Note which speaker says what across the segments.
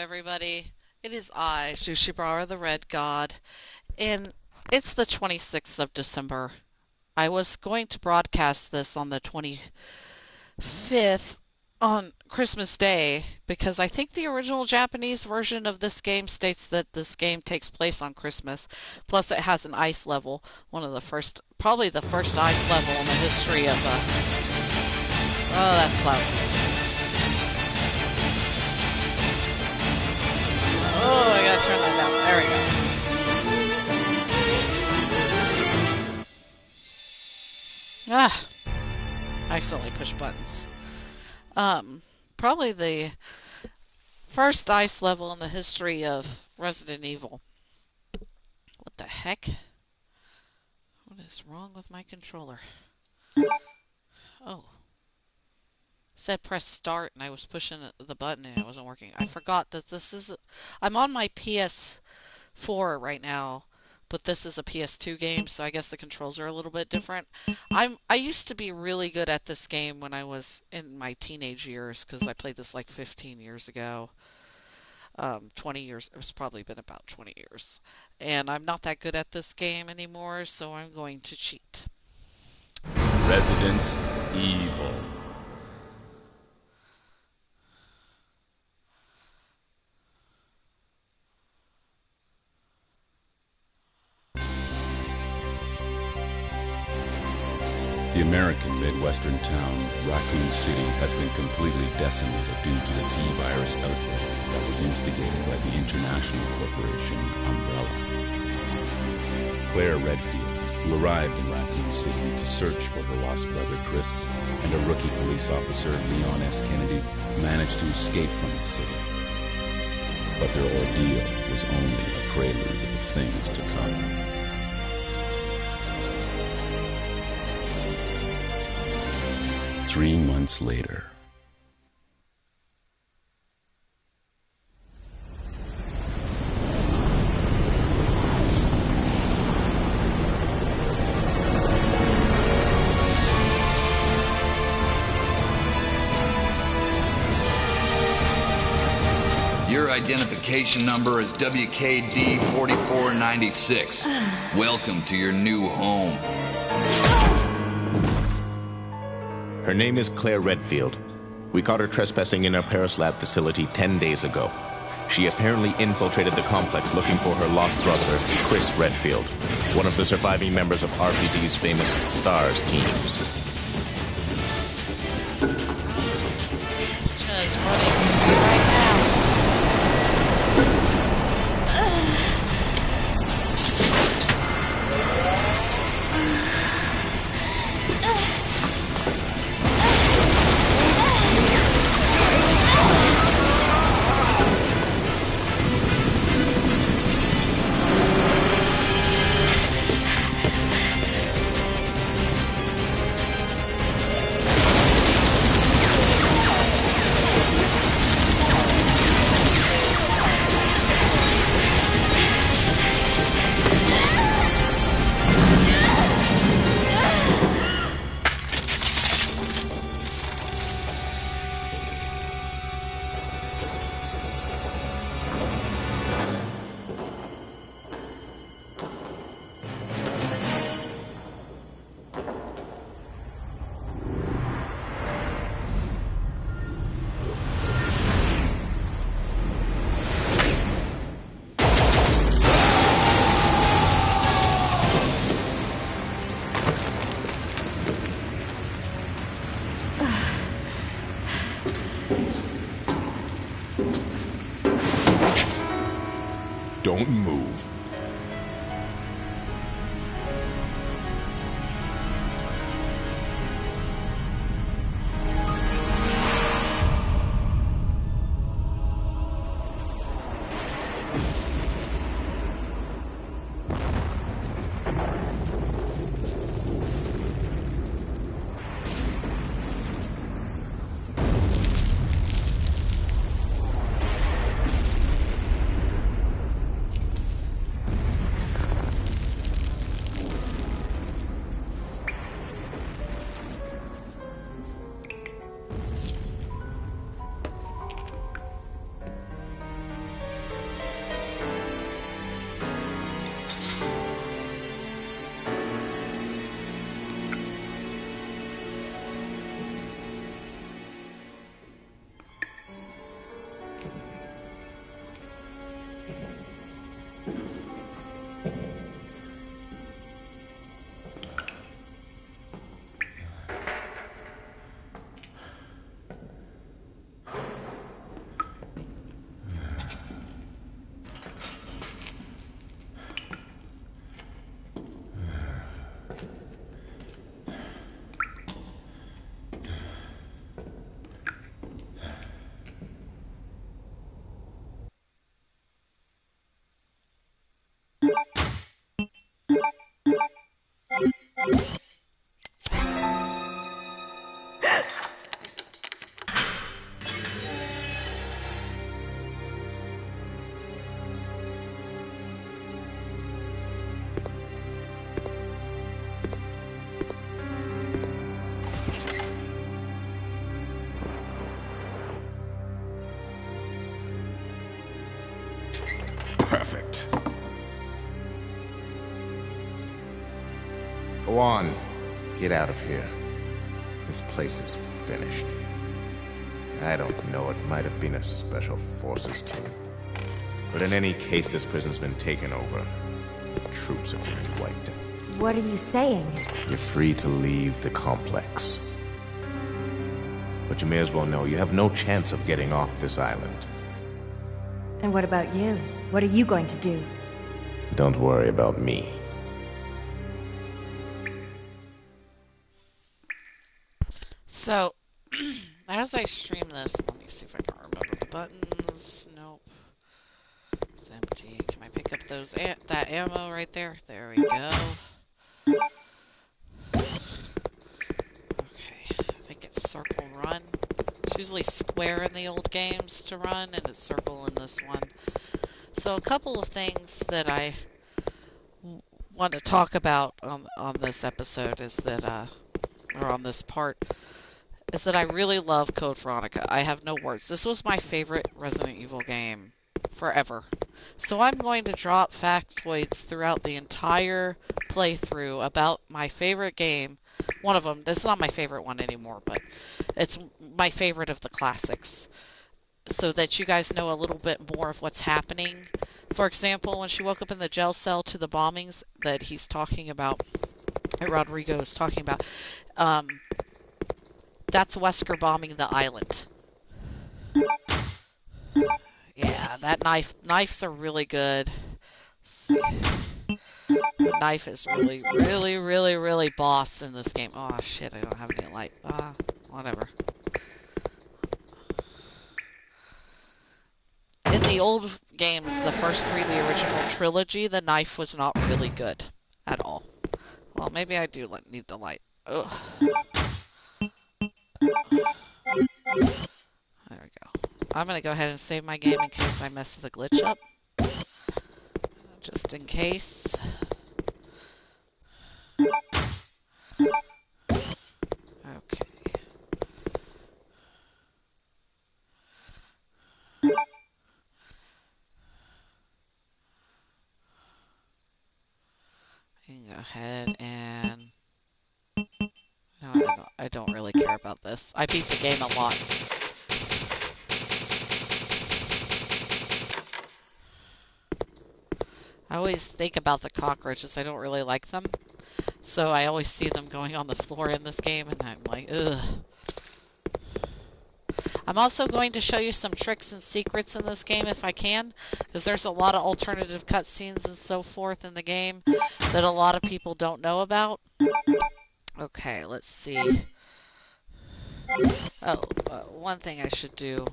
Speaker 1: everybody. It is I, Sushibara the Red God, and it's the 26th of December. I was going to broadcast this on the 25th on Christmas Day because I think the original Japanese version of this game states that this game takes place on Christmas. Plus, it has an ice level, one of the first, probably the first ice level in the history of. Oh, that's loud. Oh, I gotta turn that down. There we go. Ah, I accidentally push buttons. Um, Probably the first ice level in the history of Resident Evil. What the heck? What is wrong with my controller? Oh, it said press start and I was pushing the button and it wasn't working. I forgot that this is. I'm on my PS4 right now, but this is a PS2 game, so I guess the controls are a little bit different. I used to be really good at this game when I was in my teenage years because I played this like 15 years ago. 20 years. It's probably been about 20 years. And I'm not that good at this game anymore, so I'm going to cheat.
Speaker 2: Resident Evil. The American Midwestern town, Raccoon City, has been completely decimated due to the T-virus outbreak that was instigated by the international corporation Umbrella. Claire Redfield, who arrived in Raccoon City to search for her lost brother Chris, and a rookie police officer, Leon S. Kennedy, managed to escape from the city. But their ordeal was only a prelude of things to come. 3 months later.
Speaker 3: Your identification number is WKD 4496. Welcome to your new home.
Speaker 4: Her name is Claire Redfield. We caught her trespassing in our Paris lab facility 10 days ago. She apparently infiltrated the complex looking for her lost brother, Chris Redfield, one of the surviving members of RPD's famous STARS teams.
Speaker 1: Just running right now.
Speaker 4: Don't move. Perfect. Go on. Get out of here. This place is finished. I don't know, it might have been a special forces team. But in any case, this prison's been taken over. The troops have been wiped out.
Speaker 5: What are you saying?
Speaker 4: You're free to leave the complex. But you may as well know you have no chance of getting off this island.
Speaker 5: And what about you? What are you going to do?
Speaker 4: Don't worry about me.
Speaker 1: So, as I stream this, let me see if I can remember the buttons. Nope. It's empty. Can I pick up those that ammo right there? There we go. Okay, I think it's circle run. It's usually square in the old games to run, and it's circle in this one. So a couple of things that I want to talk about on this episode is that, or on this part, is that I really love Code Veronica. I have no words. This was my favorite Resident Evil game forever. So I'm going to drop factoids throughout the entire playthrough about my favorite game. One of them, it's not my favorite one anymore, but it's my favorite of the classics. So that you guys know a little bit more of what's happening. For example, when she woke up in the jail cell to the bombings that he's talking about, that Rodrigo is talking about, that's Wesker bombing the island. Yeah, that knives are really good. The knife is really, really, really, really boss in this game. Oh shit, I don't have any light. Whatever. In the old games, the first three, the original trilogy, the knife was not really good at all. Well, maybe I do need the light. Ugh. There we go. I'm going to go ahead and save my game in case I mess the glitch up. Just in case. Okay. You can go ahead and... No, I don't really care about this. I beat the game a lot. I always think about the cockroaches. I don't really like them. So I always see them going on the floor in this game, and I'm like, ugh. I'm also going to show you some tricks and secrets in this game if I can, because there's a lot of alternative cutscenes and so forth in the game that a lot of people don't know about. Okay, let's see. Oh, one thing I should do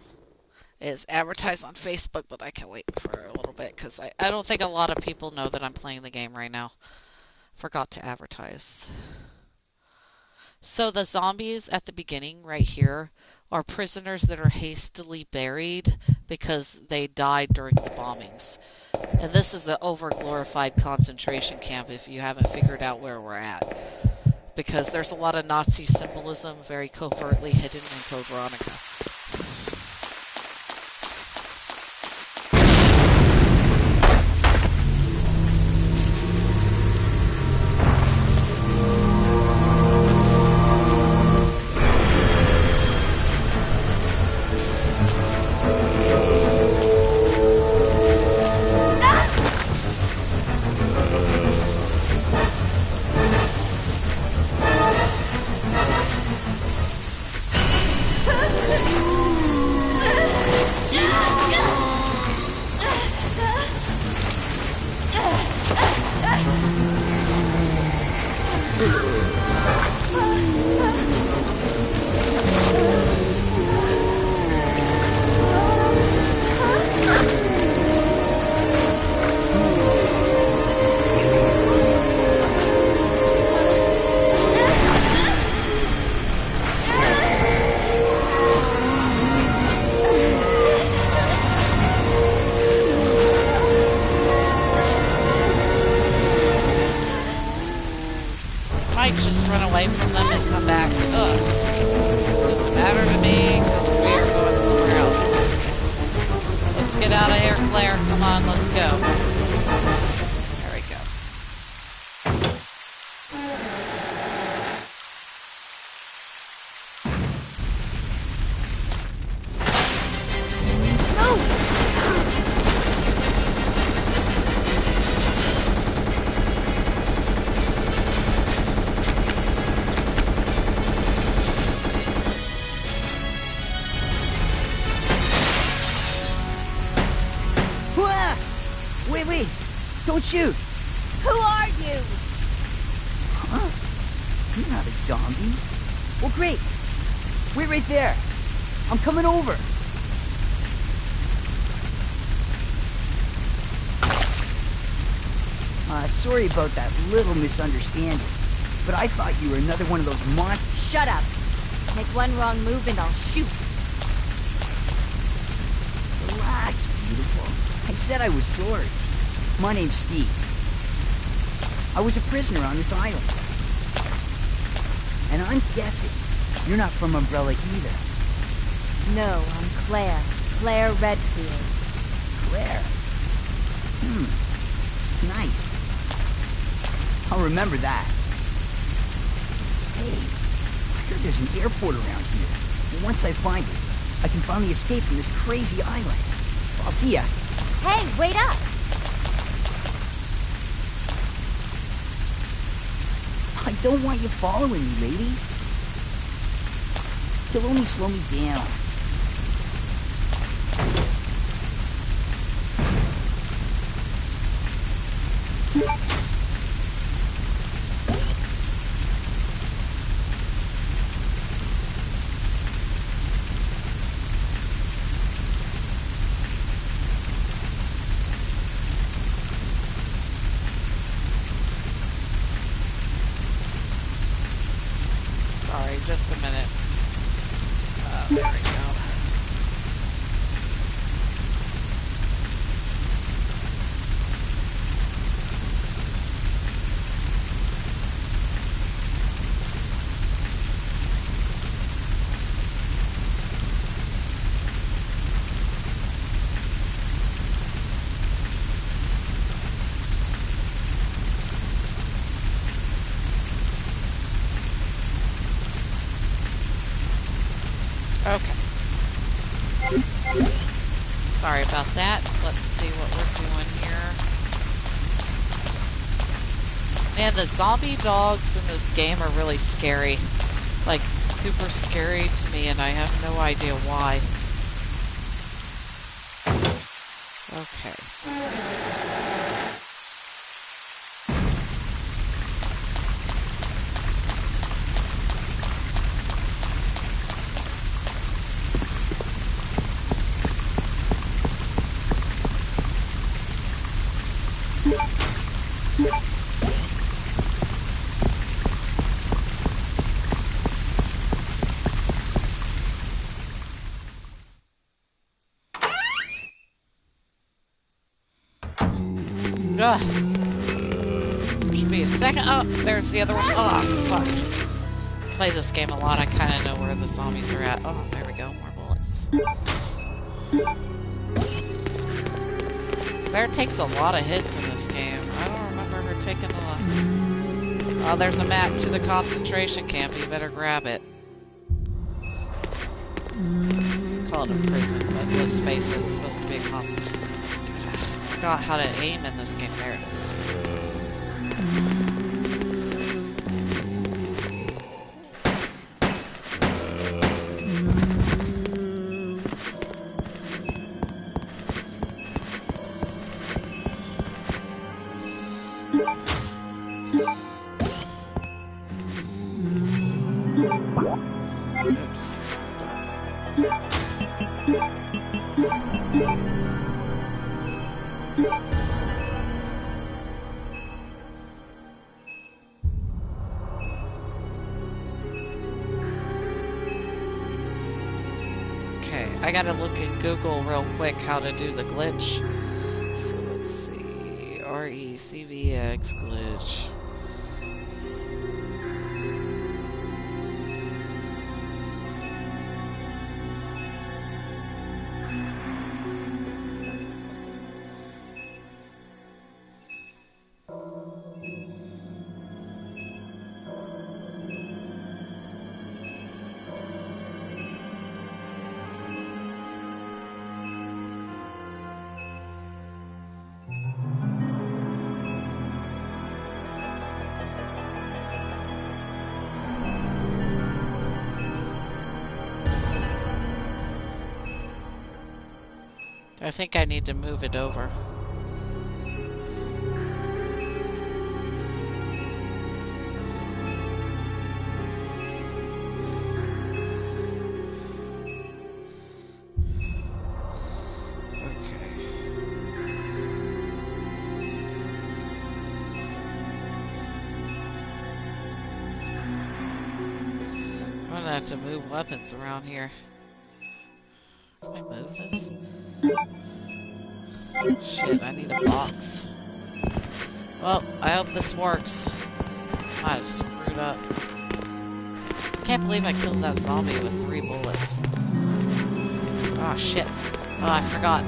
Speaker 1: is advertise on Facebook, but I can wait for a little bit because I don't think a lot of people know that I'm playing the game right now. Forgot to advertise. So the zombies at the beginning right here are prisoners that are hastily buried because they died during the bombings. And this is an over-glorified concentration camp if you haven't figured out where we're at. Because there's a lot of Nazi symbolism very covertly hidden in Code Veronica. get out of here, Claire. Come on, let's go. There we go.
Speaker 6: Wait! Don't shoot!
Speaker 5: Who are you?
Speaker 6: Huh? You're not a zombie. Well, great. Wait right there. I'm coming over. Sorry about that little misunderstanding. But I thought you were another one of those
Speaker 5: Shut up. Make one wrong move and I'll shoot.
Speaker 6: Relax, beautiful. I said I was sorry. My name's Steve. I was a prisoner on this island. And I'm guessing you're not from Umbrella either.
Speaker 5: No, I'm Claire. Claire Redfield.
Speaker 6: Claire? Nice. I'll remember that. Hey, I heard there's an airport around here. And once I find it, I can finally escape from this crazy island. I'll see ya.
Speaker 5: Hey, wait up!
Speaker 6: I don't want you following me, lady. You'll only slow me down.
Speaker 1: Sorry, just a minute. There we go. Okay. Sorry about that. Let's see what we're doing here. Man, the zombie dogs in this game are really scary. Like, super scary to me, and I have no idea why. Okay. Ugh. Should be a second. Oh, there's the other one. Oh, fuck. Play this game a lot. I kind of know where the zombies are at. Oh, there we go. More bullets. Claire takes a lot of hits in this game. I don't remember her taking a... Oh, there's a map to the concentration camp. You better grab it. Call it a prison, but let's face it, it's supposed to be a concentration. I forgot how to aim in this game. There it is. Oops. Okay, I gotta look in Google real quick how to do the glitch. So let's see. RECVX glitch. I think I need to move it over. I'm gonna have to move weapons around here. Can I move this? Shit, I need a box. Well, I hope this works. Might have screwed up. I can't believe I killed that zombie with 3 bullets. Oh shit. Oh, I forgot.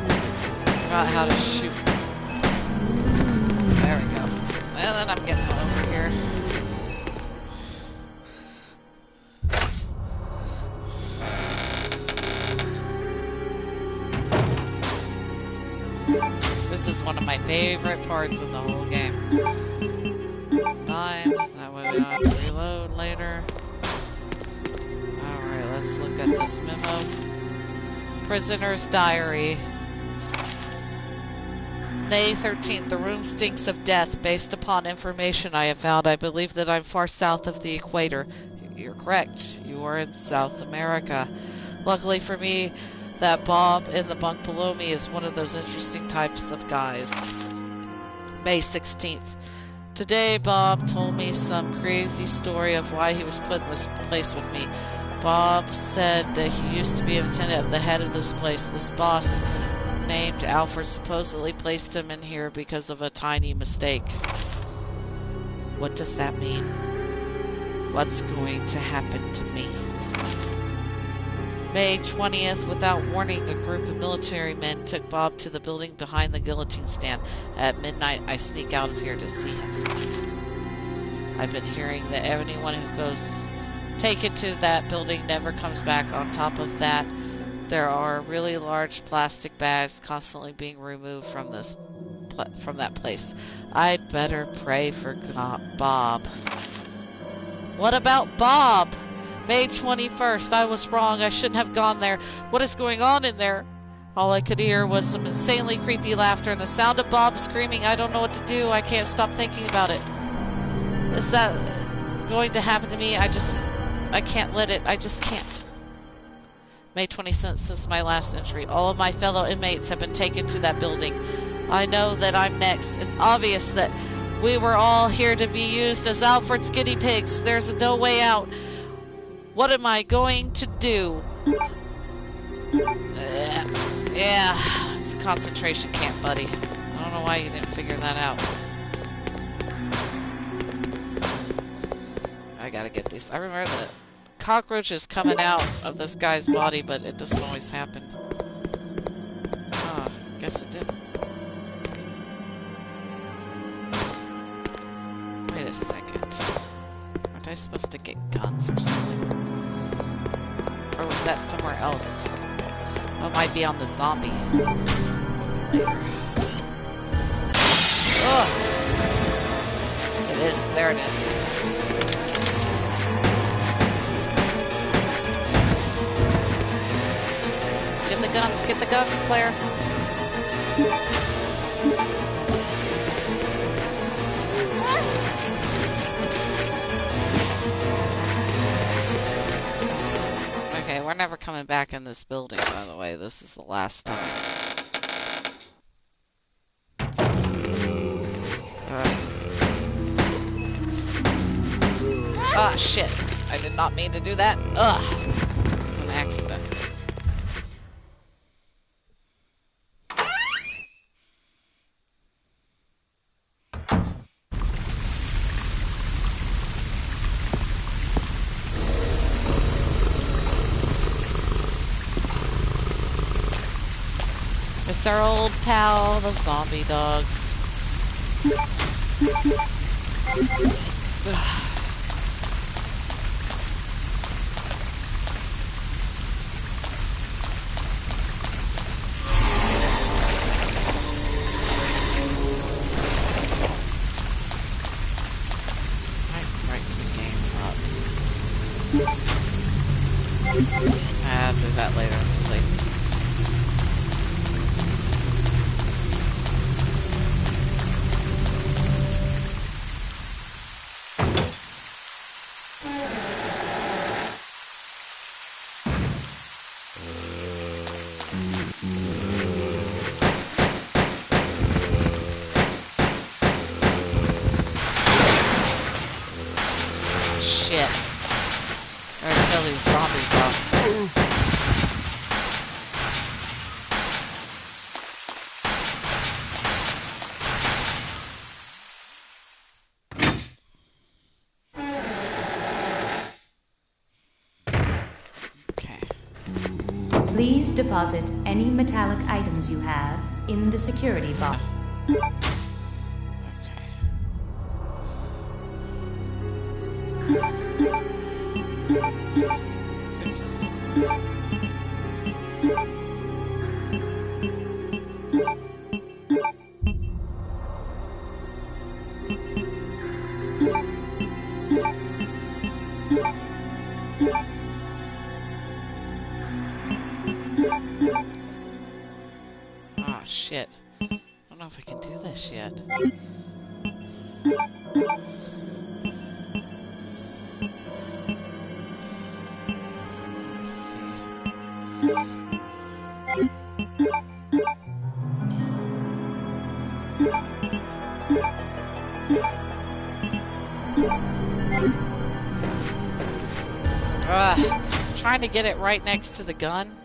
Speaker 1: Forgot how to shoot. There we go. And then I'm getting over here. This is one of my favorite parts in the whole game. 9, that way we don't have to reload later. Alright, let's look at this memo. Prisoner's diary. May 13th, the room stinks of death. Based upon information I have found, I believe that I'm far south of the equator. You're correct. You are in South America. Luckily for me, that Bob in the bunk below me is one of those interesting types of guys. May 16th. Today, Bob told me some crazy story of why he was put in this place with me. Bob said that he used to be an attendant of the head of this place. This boss, named Alfred, supposedly placed him in here because of a tiny mistake. What does that mean? What's going to happen to me? May 20th, without warning, a group of military men took Bob to the building behind the guillotine stand. At midnight, I sneak out of here to see him. I've been hearing that anyone who goes taken to that building never comes back. On top of that, there are really large plastic bags constantly being removed from that place. I'd better pray for Bob. What about Bob? May 21st. I was wrong. I shouldn't have gone there. What is going on in there? All I could hear was some insanely creepy laughter and the sound of Bob screaming. I don't know what to do. I can't stop thinking about it. Is that going to happen to me? I can't let it. I just can't. May 26th, since my last entry. All of my fellow inmates have been taken to that building. I know that I'm next. It's obvious that we were all here to be used as Alfred's guinea pigs. There's no way out. What am I going to do? Yeah, it's a concentration camp, buddy. I don't know why you didn't figure that out. I gotta get these. I remember that cockroaches coming out of this guy's body, but it doesn't always happen. Oh, guess it didn't. Wait a second. Aren't I supposed to get guns or something? Or was that somewhere else? Oh, it might be on the zombie. Later. Ugh! It is. There it is. Get the guns, Claire. Okay, we're never coming back in this building, by the way. This is the last time. Ah, shit. I did not mean to do that. Ugh. It was an accident. It's our old pal, the zombie dogs. I'll do that later. It's lazy.
Speaker 5: Please deposit any metallic items you have in the security box.
Speaker 1: Oops. Ah, shit. I don't know if I can do this yet. Let's see. Trying to get it right next to the gun.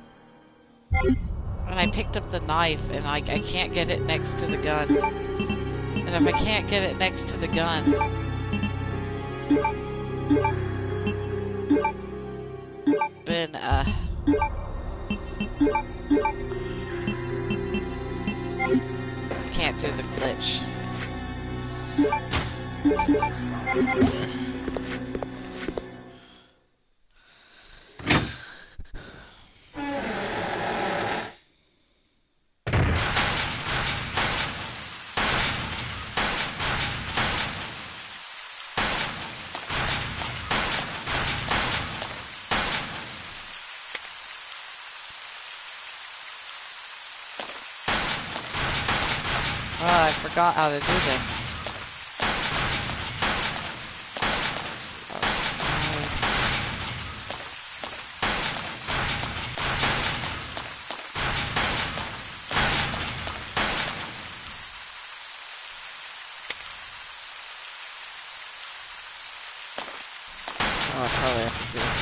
Speaker 1: And I picked up the knife and I can't get it next to the gun. And if I can't get it next to the gun, then can't do the glitch. I forgot how to do this. Oh, I probably have to do it in here.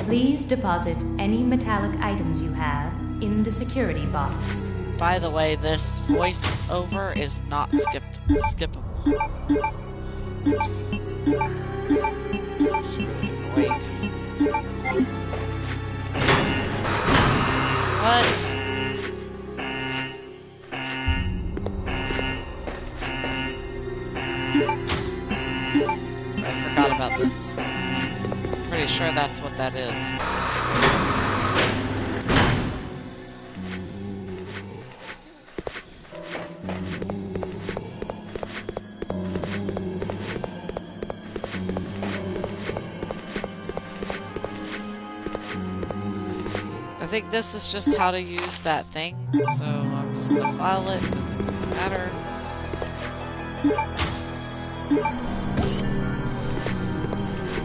Speaker 5: Please deposit any metallic items you have in the security box.
Speaker 1: By the way, this voiceover is not skippable. Oops. This is really annoying. What? I forgot about this. Pretty sure that's what that is. I think this is just how to use that thing, so I'm just gonna file it because it doesn't matter.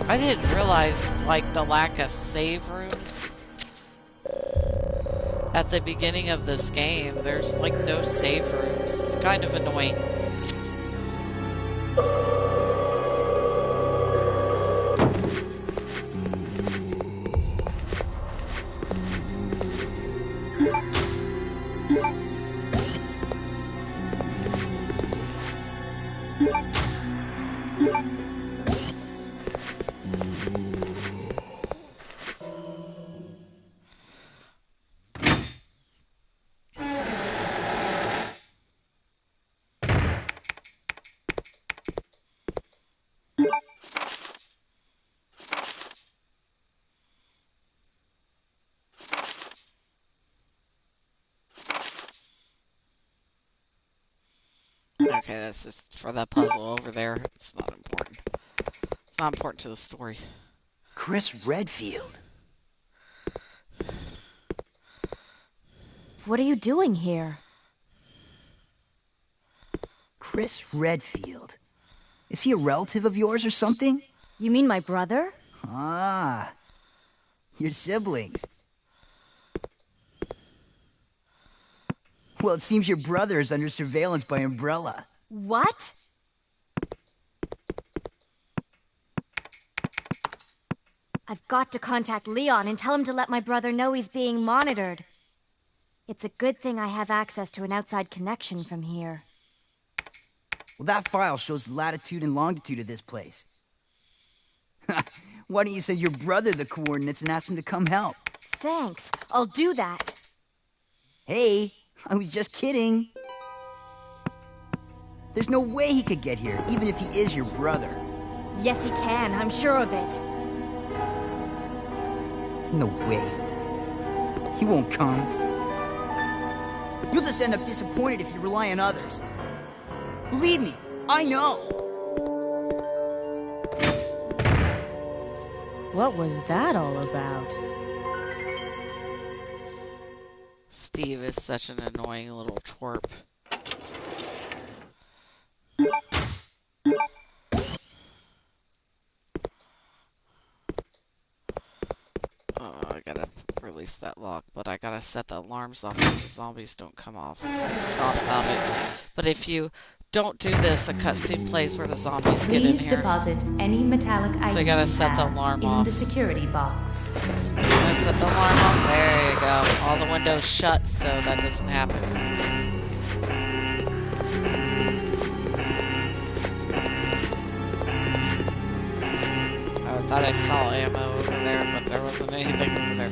Speaker 1: I didn't realize, like, the lack of save rooms at the beginning of this game. There's, like, no save rooms. It's kind of annoying. Okay, that's just for that puzzle over there. It's not important. It's not important to the story.
Speaker 6: Chris Redfield.
Speaker 5: What are you doing here?
Speaker 6: Chris Redfield. Is he a relative of yours or something?
Speaker 5: You mean my brother?
Speaker 6: Ah, your siblings. Well, it seems your brother is under surveillance by Umbrella.
Speaker 5: What? I've got to contact Leon and tell him to let my brother know he's being monitored. It's a good thing I have access to an outside connection from here.
Speaker 6: Well, that file shows the latitude and longitude of this place. Why don't you send your brother the coordinates and ask him to come help?
Speaker 5: Thanks. I'll do that.
Speaker 6: Hey, I was just kidding. There's no way he could get here, even if he is your brother.
Speaker 5: Yes, he can. I'm sure of it.
Speaker 6: No way. He won't come. You'll just end up disappointed if you rely on others. Believe me, I know.
Speaker 7: What was that all about?
Speaker 1: Steve is such an annoying little twerp. Oh, I gotta release that lock, but I gotta set the alarms off so the zombies don't come off. I forgot about it. But if you don't do this, the cutscene plays where the zombies get in
Speaker 8: Please
Speaker 1: here.
Speaker 8: deposit any metallic items
Speaker 1: So you gotta
Speaker 8: you
Speaker 1: set the
Speaker 8: have
Speaker 1: alarm
Speaker 8: in
Speaker 1: off.
Speaker 8: the security box.
Speaker 1: I set the alarm off. There you go. All the windows shut so that doesn't happen. I thought I saw ammo over there, but there wasn't anything over there.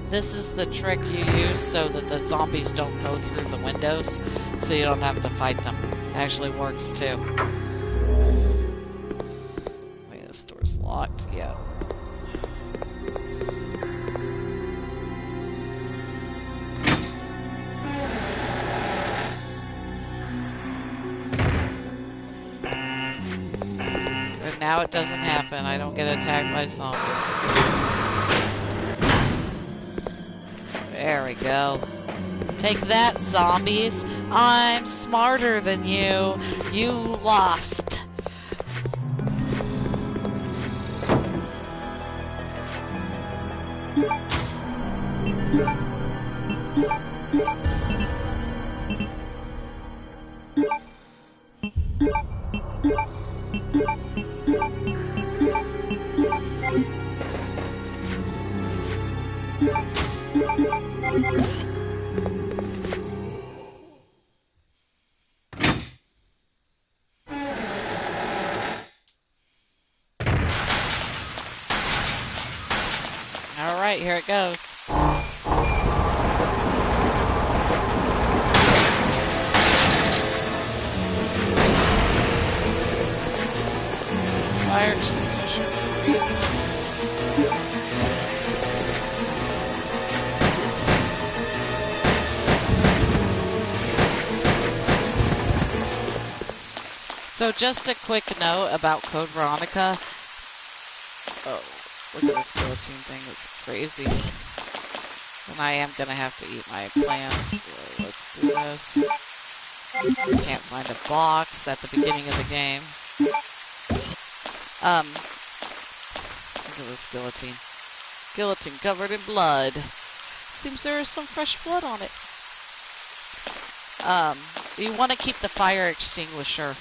Speaker 1: This is the trick you use so that the zombies don't go through the windows, so you don't have to fight them. It actually works too. Wait, this door's locked. Yeah. And now it doesn't happen. I don't get attacked by zombies. There we go. Take that, zombies. I'm smarter than you. You lost. Alright, here it goes. Fire extinguisher. So just a quick note about Code Veronica. Oh, look at this guillotine thing. It's crazy. And I am going to have to eat my plants. So let's do this. Can't find a box at the beginning of the game. Look at this guillotine. Guillotine covered in blood. Seems there is some fresh blood on it. You want to keep the fire extinguisher.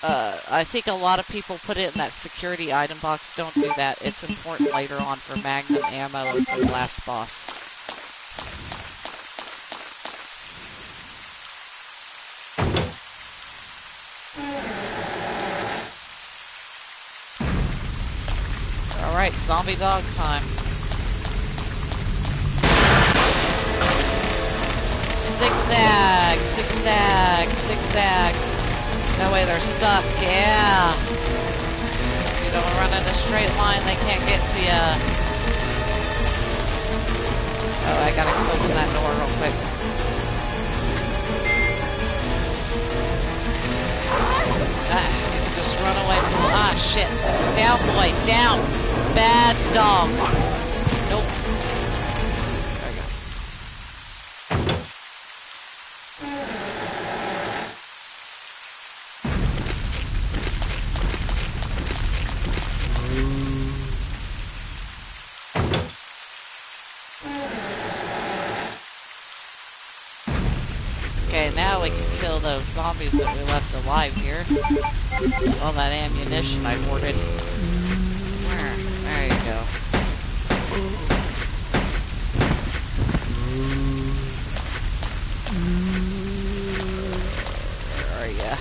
Speaker 1: I think a lot of people put it in that security item box. Don't do that. It's important later on for Magnum ammo or for the last boss. Alright, zombie dog time. Zigzag, zigzag, zigzag. That way they're stuck, yeah. If you don't run in a straight line, they can't get to you. Oh, I gotta open that door real quick. Ah. Just run away from the... Ah, shit. Down, boy. Down. Bad dog. Nope. There we go. Okay, now we can kill those zombies that we left alive here. All that ammunition I hoarded. There you go. Where are ya?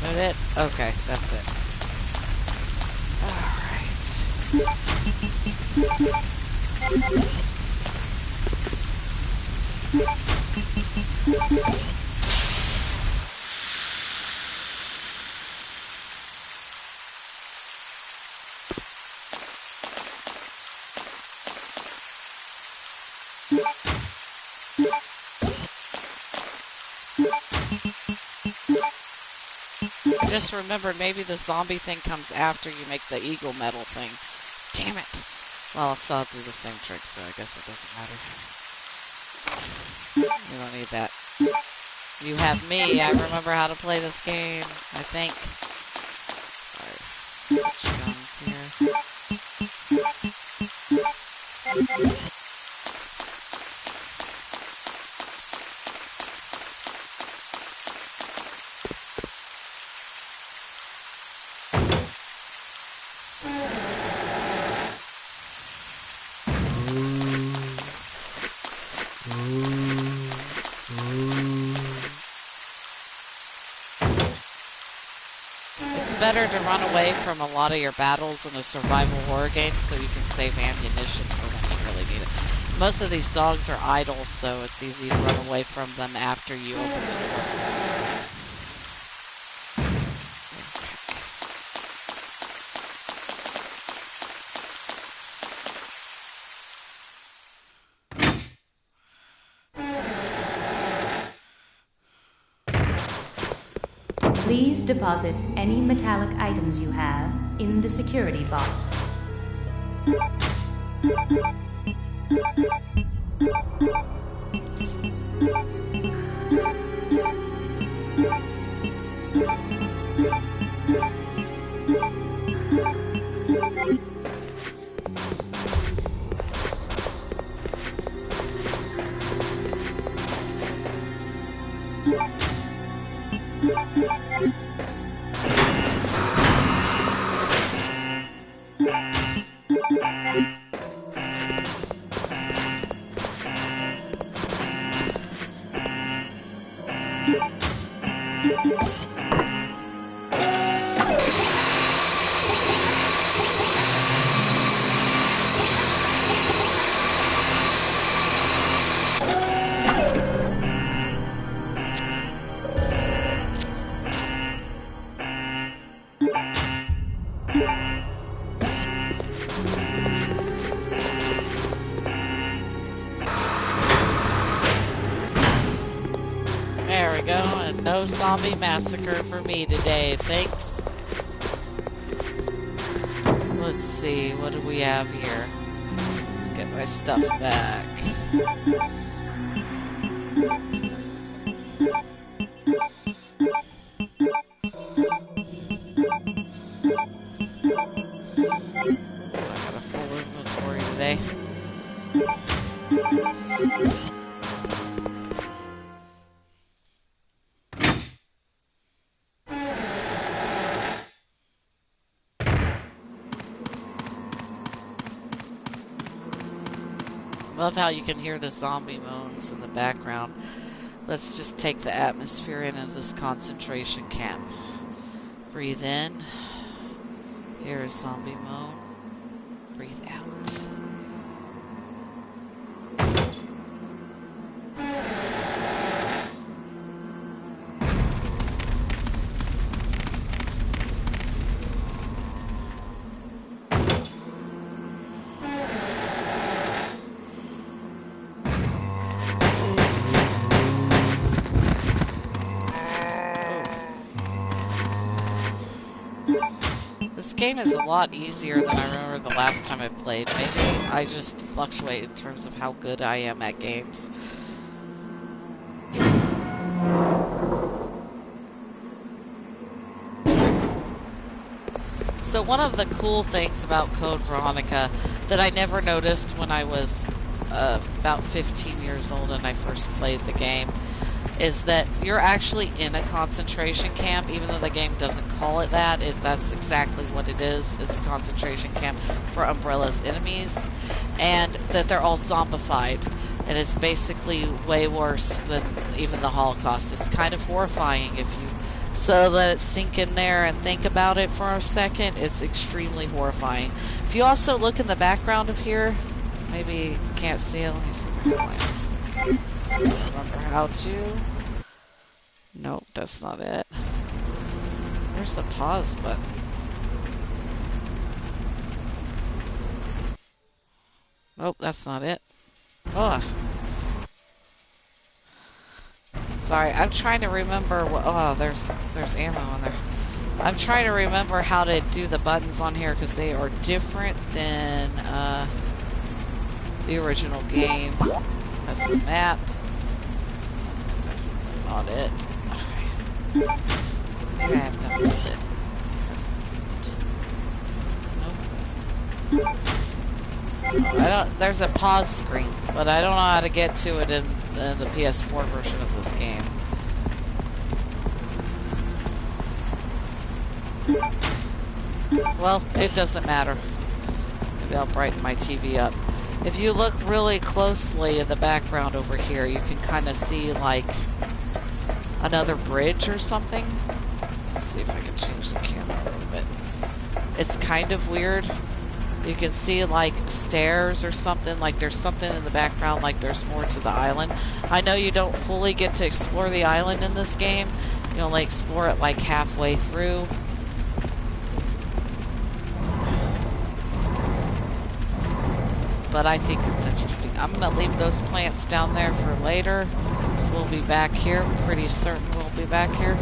Speaker 1: That it? Okay, that's it. Alright. Just remember, maybe the zombie thing comes after you make the eagle metal thing. Damn it! Well, I'll still do the same trick, so I guess it doesn't matter. You don't need that. You have me. I remember how to play this game, I think. Alright, switch guns here. Better to run away from a lot of your battles in a survival horror game so you can save ammunition for when you really need it. Most of these dogs are idle, so it's easy to run away from them after you open the door.
Speaker 8: Please deposit any metallic items you have in the security box.
Speaker 1: There we go, and no zombie massacre for me today, thanks. Let's see, what do we have here? Let's get my stuff back. I got a full inventory today. Love how you can hear the zombie moans in the background. Let's just take the atmosphere in of this concentration camp. Breathe in. Hear a zombie moan. Breathe out. This game is a lot easier than I remember the last time I played. Maybe I just fluctuate in terms of how good I am at games. So one of the cool things about Code Veronica that I never noticed when I was about 15 years old and I first played the game is that you're actually in a concentration camp, even though the game doesn't call it that. That's exactly what it is. It's a concentration camp for Umbrella's enemies, and that they're all zombified. And it's basically way worse than even the Holocaust. It's kind of horrifying if you so let it sink in there and think about it for a second. It's extremely horrifying. If you also look in the background of here, maybe you can't see it. Let me see if I can remember how to. Nope, that's not it. There's the pause button. Nope, that's not it. Oh. Sorry, I'm trying to remember what. Oh, there's ammo on there. I'm trying to remember how to do the buttons on here because they are different than the original game. That's the map. That's definitely not it. Okay. I have to hold it. Press it. Nope. I don't. There's a pause screen, but I don't know how to get to it in the PS4 version of this game. Well, it doesn't matter. Maybe I'll brighten my TV up. If you look really closely in the background over here, you can kind of see like another bridge or something. Let's see if I can change the camera a little bit. It's kind of weird. You can see like stairs or something, like there's something in the background, like there's more to the island. I know you don't fully get to explore the island in this game. You only explore it like halfway through. But I think it's interesting. I'm going to leave those plants down there for later. So we'll be back here. I'm pretty certain we'll be back here.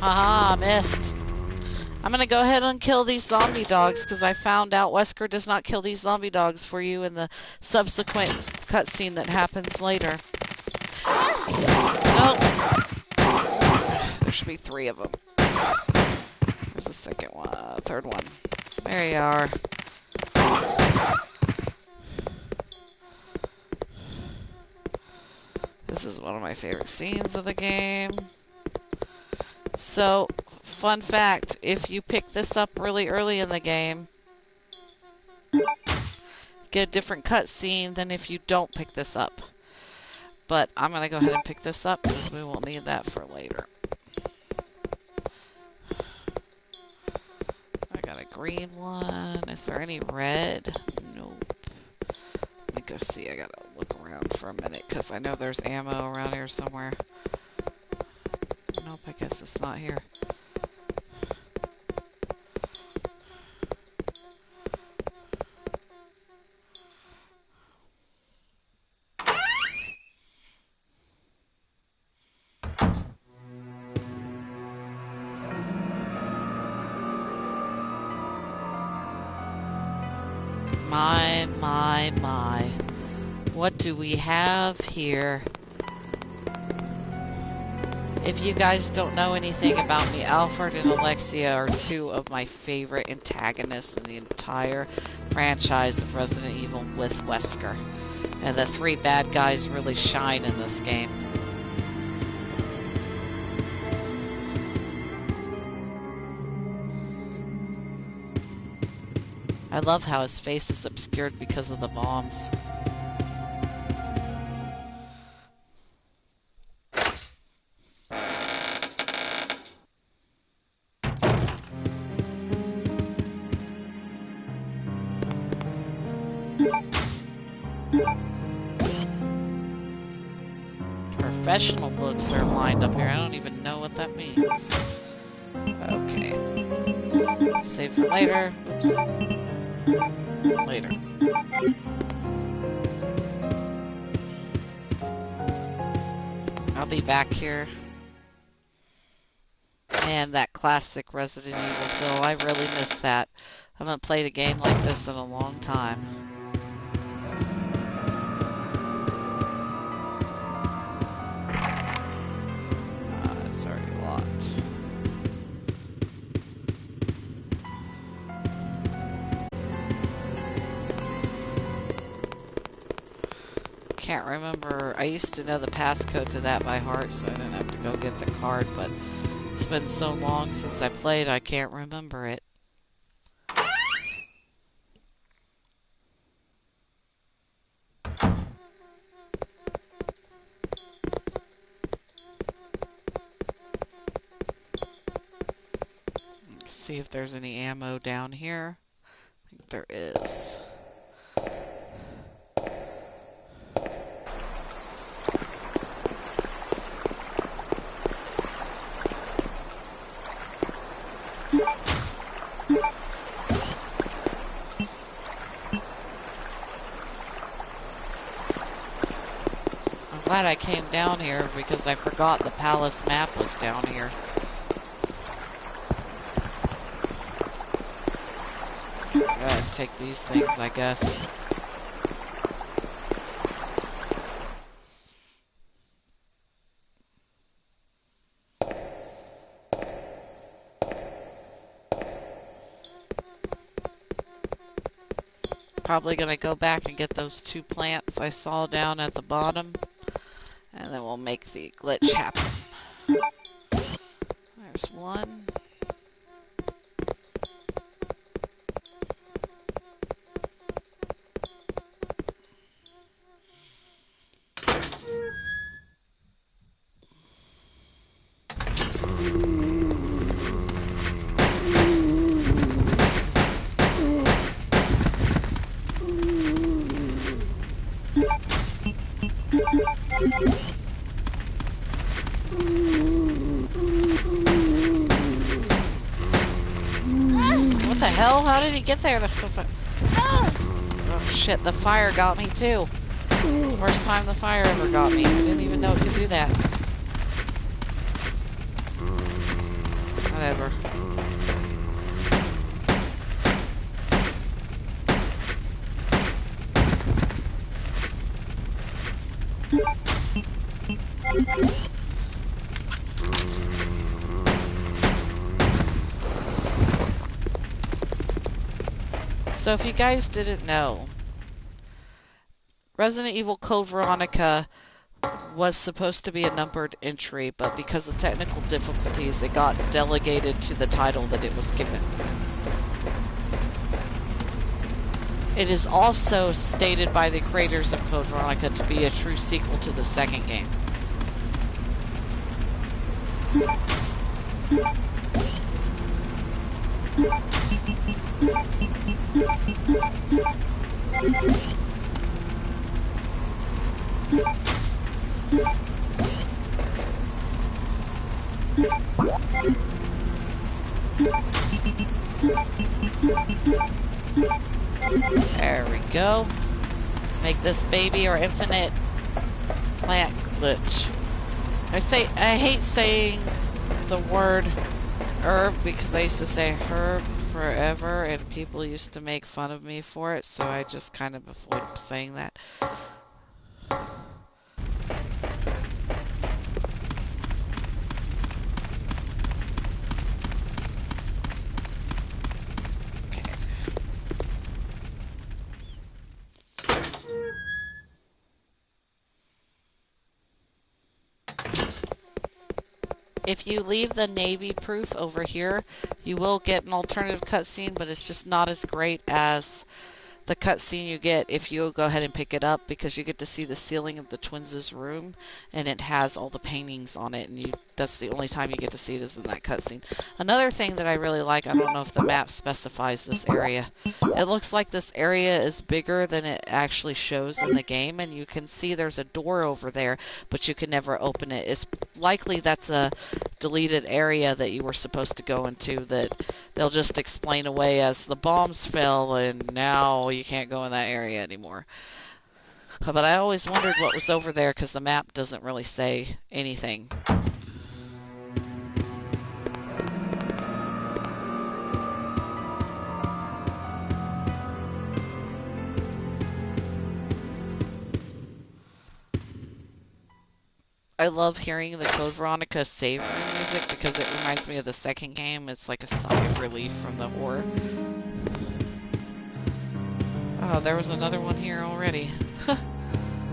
Speaker 1: Haha, missed. I'm gonna go ahead and kill these zombie dogs because I found out Wesker does not kill these zombie dogs for you in the subsequent cutscene that happens later. Nope. There should be 3 of them. There's the second one, third one. There you are. This is one of my favorite scenes of the game. So, fun fact, if you pick this up really early in the game, get a different cutscene than if you don't pick this up. But I'm going to go ahead and pick this up because we will need that for later. I got a green one. Is there any red? Nope. Let me go see. I got to look around for a minute because I know there's ammo around here somewhere. Nope, I guess it's not here. My, my, my. What do we have here? If you guys don't know anything about me, Alfred and Alexia are two of my favorite antagonists in the entire franchise of Resident Evil with Wesker. And the three bad guys really shine in this game. I love how his face is obscured because of the bombs. Professional books are lined up here. I don't even know what that means. Okay. Save for later. Oops. Later. I'll be back here. Man, that classic Resident Evil feel. I really miss that. I haven't played a game like this in a long time. It's already locked. Can't remember. I used to know the passcode to that by heart, so I didn't have to go get the card, but it's been so long since I played, I can't remember it. Let's see if there's any ammo down here. I think there is. Glad I came down here because I forgot the palace map was down here. Go ahead and take these things, I guess. Probably gonna go back and get those two plants I saw down at the bottom. And then we'll make the glitch happen. There's one. What the hell? How did he get there? Oh shit, the fire got me too. First time the fire ever got me. I didn't even know it could do that. Whatever. So if you guys didn't know, Resident Evil Code Veronica was supposed to be a numbered entry, but because of technical difficulties, it got delegated to the title that it was given. It is also stated by the creators of Code Veronica to be a true sequel to the second game. There we go. Make this baby our infinite plant glitch. I hate saying the word herb because I used to say herb forever, and people used to make fun of me for it, so I just kind of avoid saying that. If you leave the navy proof over here, you will get an alternative cutscene, but it's just not as great as the cutscene you get if you go ahead and pick it up, because you get to see the ceiling of the twins' room, and it has all the paintings on it, and that's the only time you get to see it is in that cutscene. Another thing that I really like, I don't know if the map specifies this area. It looks like this area is bigger than it actually shows in the game, and you can see there's a door over there, but you can never open it. It's likely that's a deleted area that you were supposed to go into that they'll just explain away as the bombs fell and now you can't go in that area anymore. But I always wondered what was over there because the map doesn't really say anything. I love hearing the Code Veronica save room music because it reminds me of the second game. It's like a sigh of relief from the horror. Oh, there was another one here already.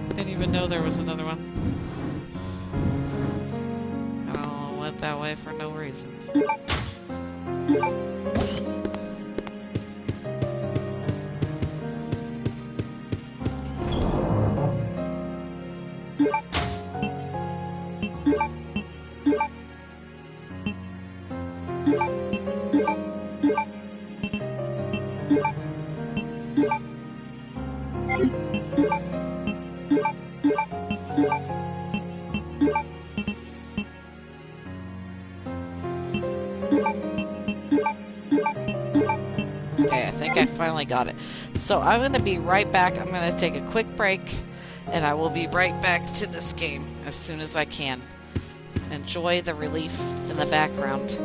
Speaker 1: Didn't even know there was another one. I don't know, went that way for no reason. Okay, I think I finally got it. So I'm going to be right back. I'm going to take a quick break, and I will be right back to this game as soon as I can. Enjoy the relief in the background.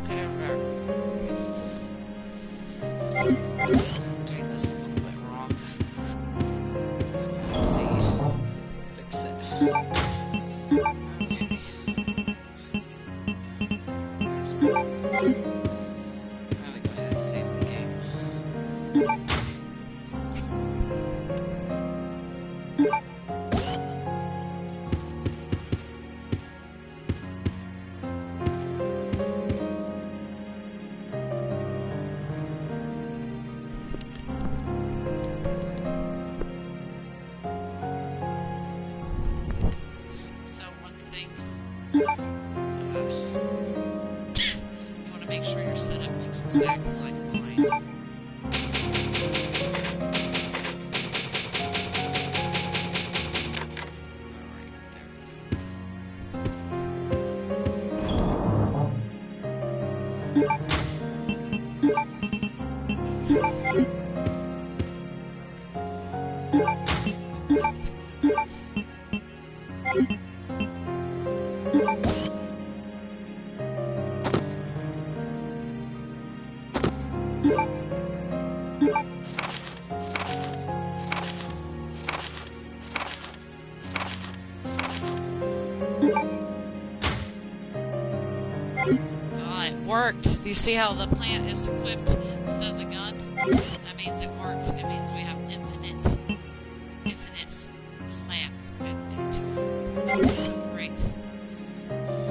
Speaker 1: Okay, I'm back. Doing this a little bit wrong. So let's see. Fix it. So one thing, you want to make sure your setup looks exactly like mine. Ah, it worked. Do you see how the plant is equipped instead of the gun? That means it worked. It means we have infinite plants. This is great.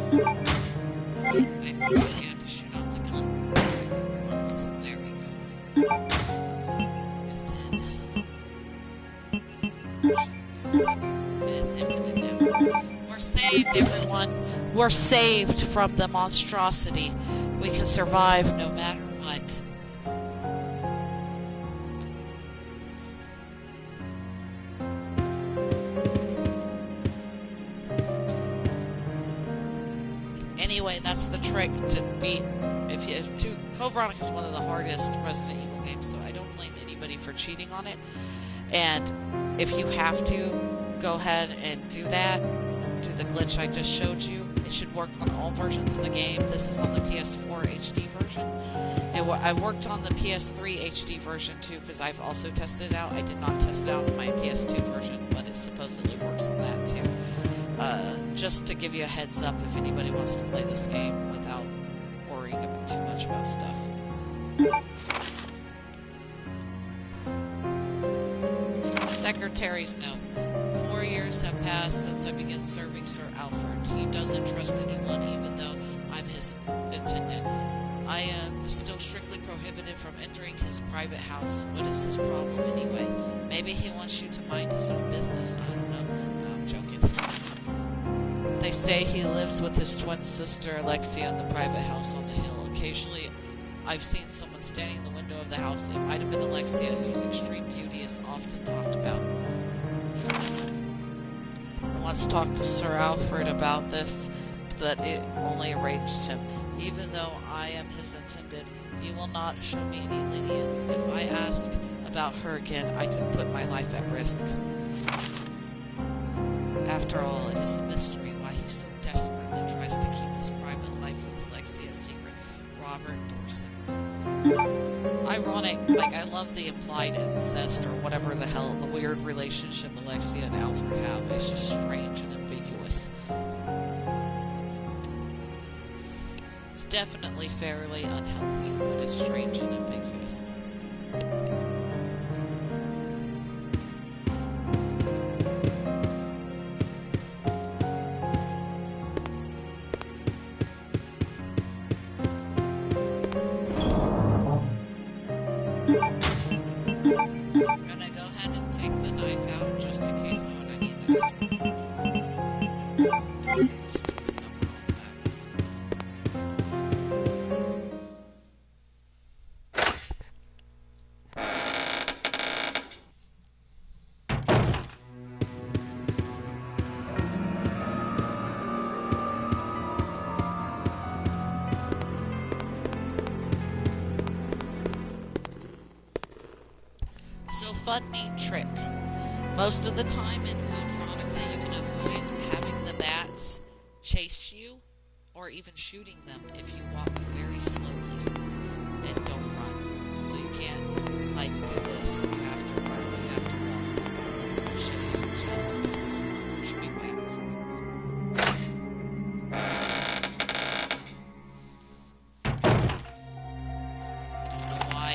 Speaker 1: I forgot you have to shoot off the gun once. There we go. And then it is infinite now. We're saved, everyone. We're saved from the monstrosity. We can survive no matter what. Anyway, that's the trick to beat. Code Veronica is one of the hardest Resident Evil games, so I don't blame anybody for cheating on it. And if you have to, go ahead and do that. Do the glitch I just showed you. It should work on all versions of the game. This is on the PS4 HD version. And I worked on the PS3 HD version too, because I've also tested it out. I did not test it out on my PS2 version, but it supposedly works on that too. Just to give you a heads up if anybody wants to play this game without worrying too much about stuff. Secretary's note. 4 years have passed since I began serving Sir Alfred. He doesn't trust anyone, even though I'm his attendant. I am still strictly prohibited from entering his private house. What is his problem anyway? Maybe he wants you to mind his own business. I don't know. No, I'm joking. They say he lives with his twin sister Alexia in the private house on the hill. Occasionally, I've seen someone standing in the window of the house. It might have been Alexia, whose extreme beauty is often talked about. And let's talk to Sir Alfred about this, that it only enraged him. Even though I am his intended, he will not show me any lenience. If I ask about her again, I could put my life at risk. After all, it is a mystery why he so desperately tries to keep his private life with Alexia a secret. Robert Dorson. Ironic, like I love the implied incest or whatever the hell, the weird relationship Alexia and Alfred have. It's just strange and ambiguous. It's definitely fairly unhealthy, but it's strange and ambiguous. I'm gonna go ahead and take the knife out just in case I need this stupid number on So fun, neat trick. Most of the time in Code Veronica, you can avoid having the bats chase you or even shooting them if you walk very slowly and don't run. So you can't, like, do this. You have to run, but you have to walk. I'll show you just a second. Shooting bats. I don't know why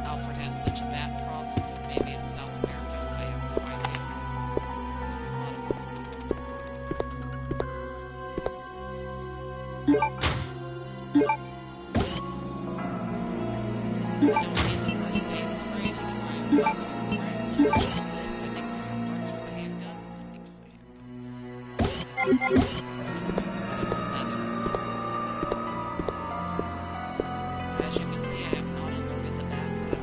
Speaker 1: Alfred has such a bad problem. Maybe it's South America. I have no idea. There's a lot of them. I don't need the first aid spray, so I'm going to grab this. I think these are parts for the handgun. That makes the handgun. So I'm going to put that in place. As you can see, I have not alerted the bats at all.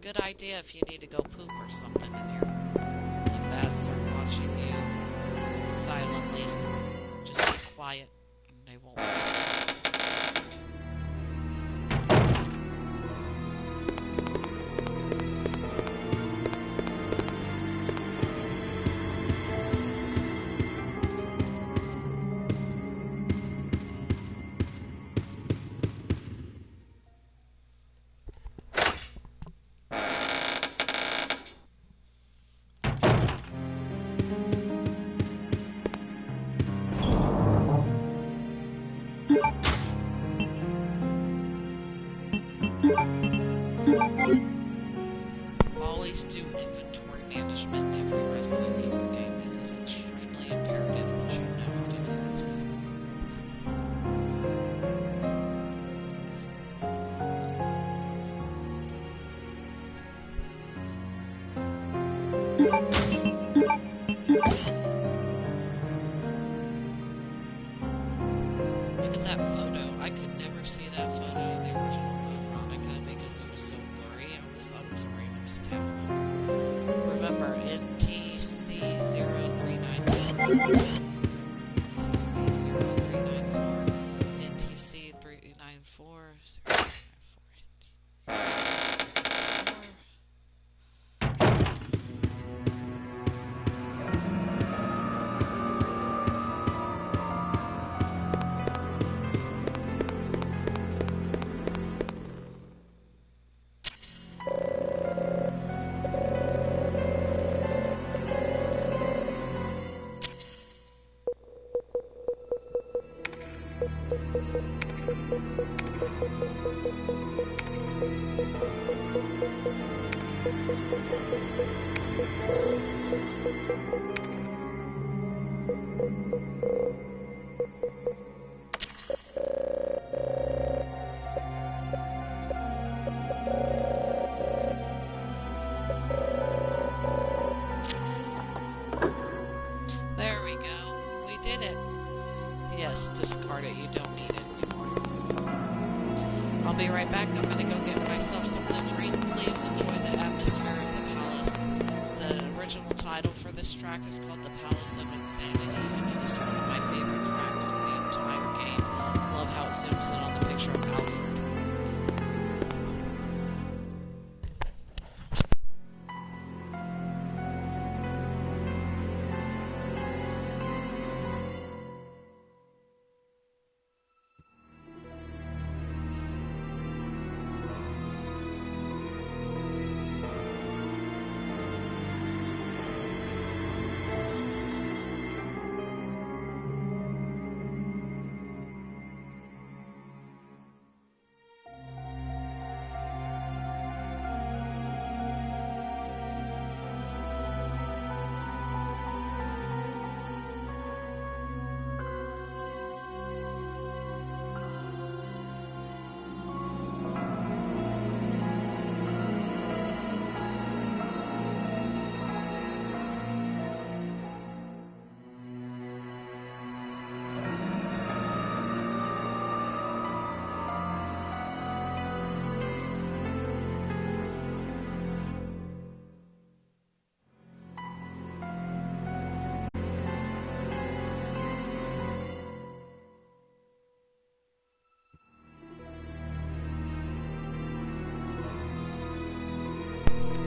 Speaker 1: Good idea if you need to go poop or something in here. The bats are watching you silently. Just be quiet and they won't disturb you. Always do inventory management in every Resident Evil game. It is extremely imperative that you know how to do this. Look at that photo. I could never see that photo in the original Code Veronica because it was so blurry. I always thought it was a random staff member. Remember, NTC0394. NTC0394. NTC394. 094. There we go. We did it. Yes, discard it. You don't need it anymore. I'll be right back. I'm gonna go get myself something to drink. Please enjoy the atmosphere of the palace. The original title for this track is called The Palace of Insanity, and it is one of my favorite tracks in the entire game. Love how it zooms in on the picture of Alfred.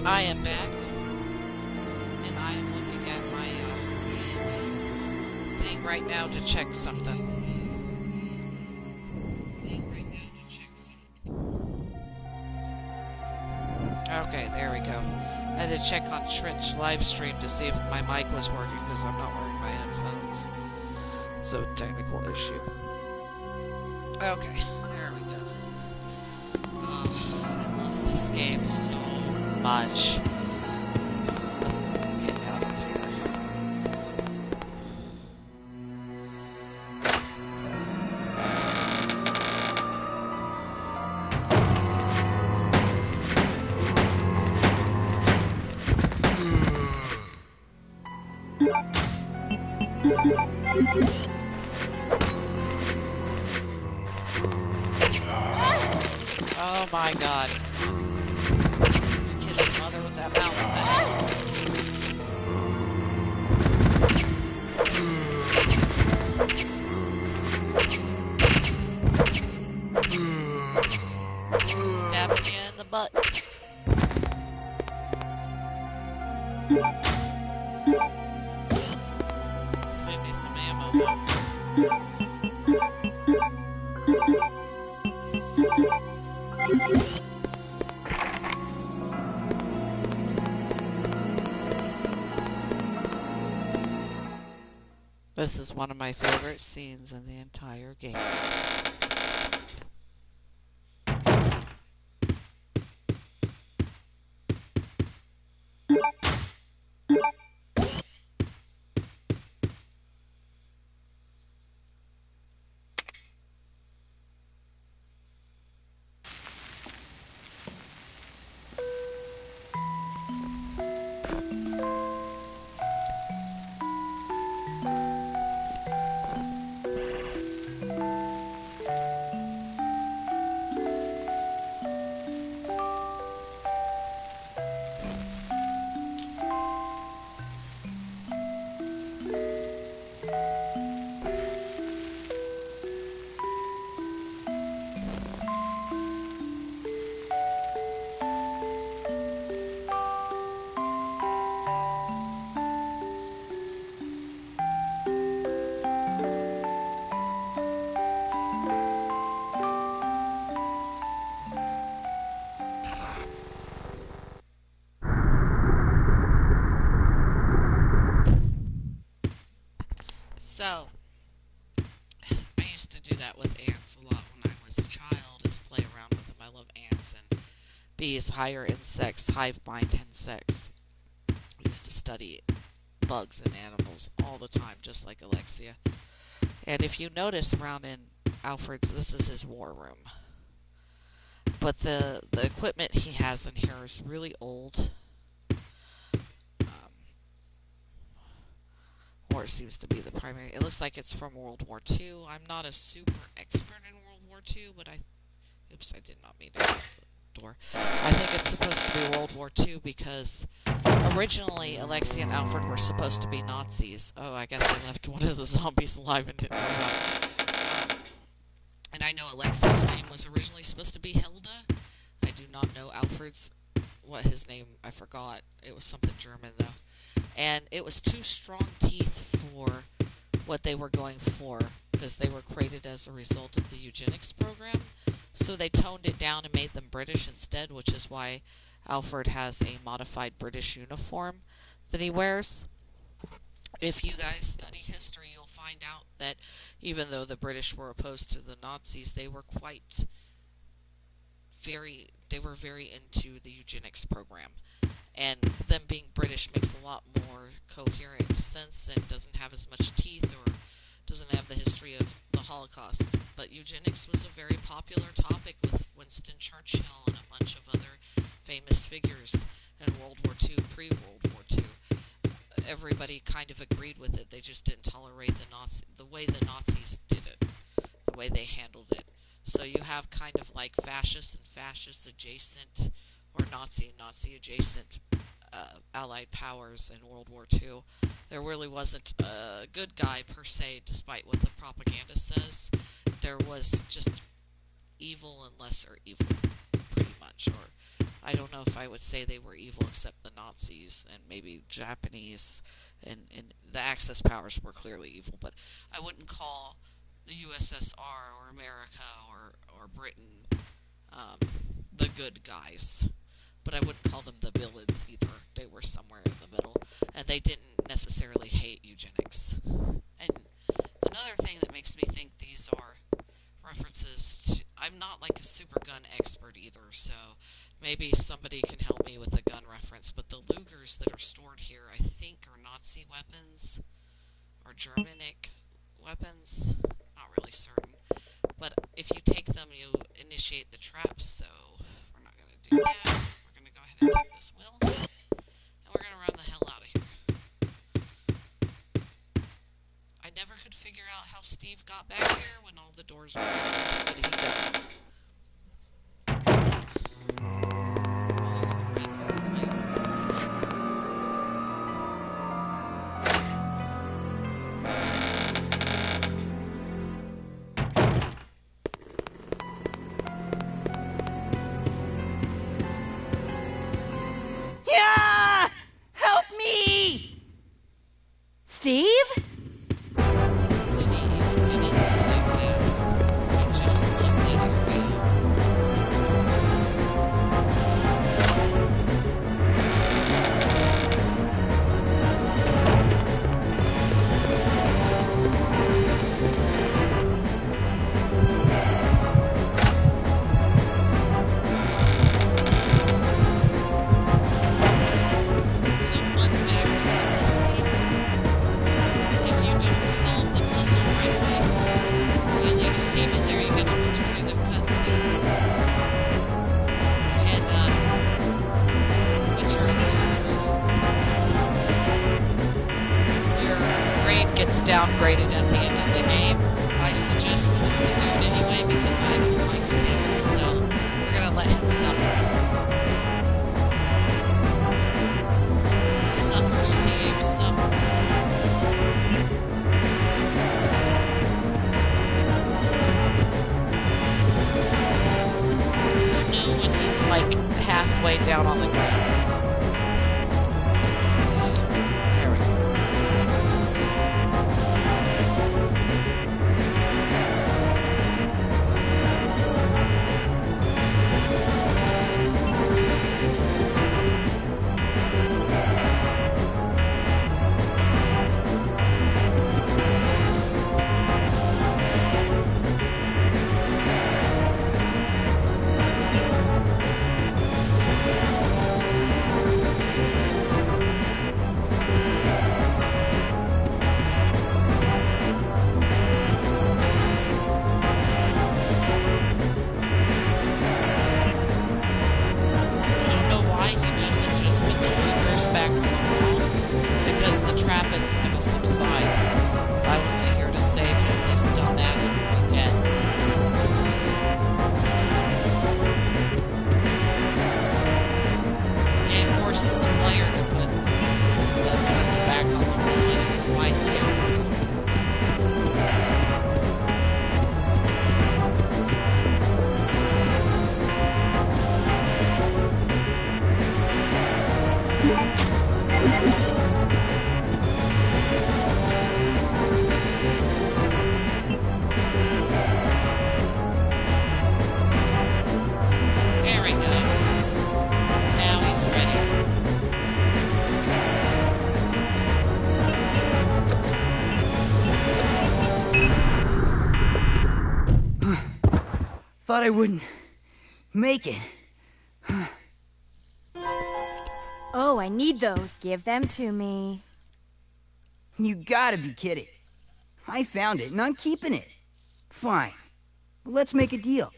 Speaker 1: I am back, and I am looking at my thing right now to check something. Okay, there we go. I had to check on Twitch live stream to see if my mic was working because I'm not wearing my headphones. So, technical issue. Okay, there we go. Oh, I love this game so much. Let's get out of here. Oh my god. Kiss your mother with that mountain stabbing you in the butt. Save me some ammo though. This is one of my favorite scenes in the entire game. So, I used to do that with ants a lot when I was a child, is play around with them. I love ants and bees, higher insects, hive mind insects. I used to study bugs and animals all the time, just like Alexia. And if you notice around in Alfred's, this is his war room. But the equipment he has in here is really old. Or it seems to be the primary. It looks like it's from World War II. I'm not a super expert in World War II, but oops, I did not mean to close the door. I think it's supposed to be World War II because originally Alexia and Alfred were supposed to be Nazis. Oh, I guess they left one of the zombies alive and didn't know about it. And I know Alexia's name was originally supposed to be Hilda. I do not know Alfred's, what his name, I forgot. It was something German, though. And it was too strong teeth for what they were going for because they were created as a result of the eugenics program. So they toned it down and made them British instead, which is why Alfred has a modified British uniform that he wears. If you guys study history, you'll find out that even though the British were opposed to the Nazis, they were very into the eugenics program. And them being British makes a lot more coherent sense and doesn't have as much teeth or doesn't have the history of the Holocaust. But eugenics was a very popular topic with Winston Churchill and a bunch of other famous figures in World War II, pre-World War II. Everybody kind of agreed with it. They just didn't tolerate the way the Nazis did it, the way they handled it. So you have kind of like fascist and fascist adjacent, or Nazi and Nazi adjacent Allied powers in World War II. There really wasn't a good guy per se, despite what the propaganda says. There was just evil and lesser evil, pretty much. Or I don't know if I would say they were evil except the Nazis and maybe Japanese, and the Axis powers were clearly evil, but I wouldn't call the USSR or America or Britain the good guys. But I wouldn't call them the villains either. They were somewhere in the middle, and they didn't necessarily hate eugenics. And another thing that makes me think these are references to, I'm not like a super gun expert either, so Maybe somebody can help me with the gun reference, but the Lugers that are stored here, I think, are Nazi weapons or Germanic weapons. Not really certain. But if you take them, you initiate the traps, so we're not going to do that. We're going to go ahead and take this wheel, and we're going to run the hell out of here. I never could figure out how Steve got back here when all the doors were locked, but he does.
Speaker 6: Yeah! Help me!
Speaker 5: Steve? Downgraded at the end of the game. I suggest he's the dude anyway because I don't like Steve, so we're gonna let him suffer. Suffer, Steve, suffer. You'll know when he's like halfway down on the ground.
Speaker 6: Thought I wouldn't make it.
Speaker 5: Oh, I need those. Give them to me.
Speaker 6: You gotta be kidding. I found it and I'm keeping it. Fine. Let's make a deal.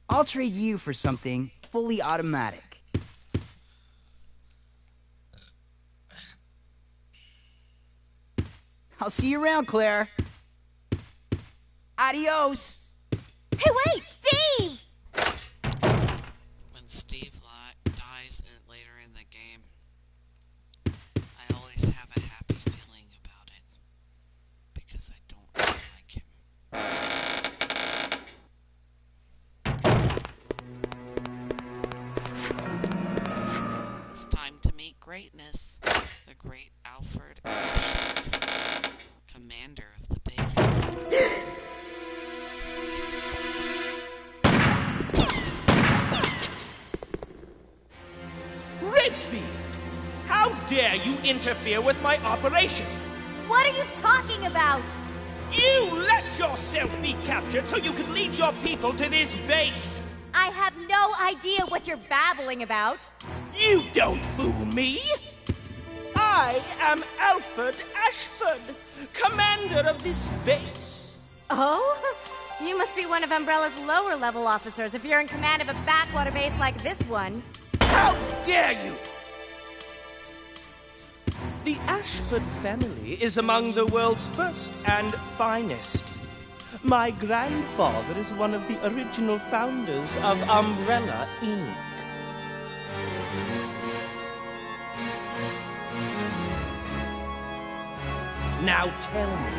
Speaker 6: I'll trade you for something fully automatic. I'll see you around, Claire. Adios.
Speaker 5: Hey, wait, Steve!
Speaker 1: When Steve dies later in the game, I always have a happy feeling about it. Because I don't really like him. It's time to meet greatness. The great Alfred Ashford, commander of the base.
Speaker 9: Redfield! How dare you interfere with my operation?
Speaker 5: What are you talking about?
Speaker 9: You let yourself be captured so you could lead your people to this base!
Speaker 5: I
Speaker 10: have no idea what you're babbling about.
Speaker 9: You don't fool me! I am Alfred Ashford, commander of this base.
Speaker 10: Oh? You must be one of Umbrella's lower-level officers if you're in command of a backwater base like this one.
Speaker 9: How dare you! The Ashford family is among the world's first and finest. My grandfather is one of the original founders of Umbrella, Inc. Now tell me,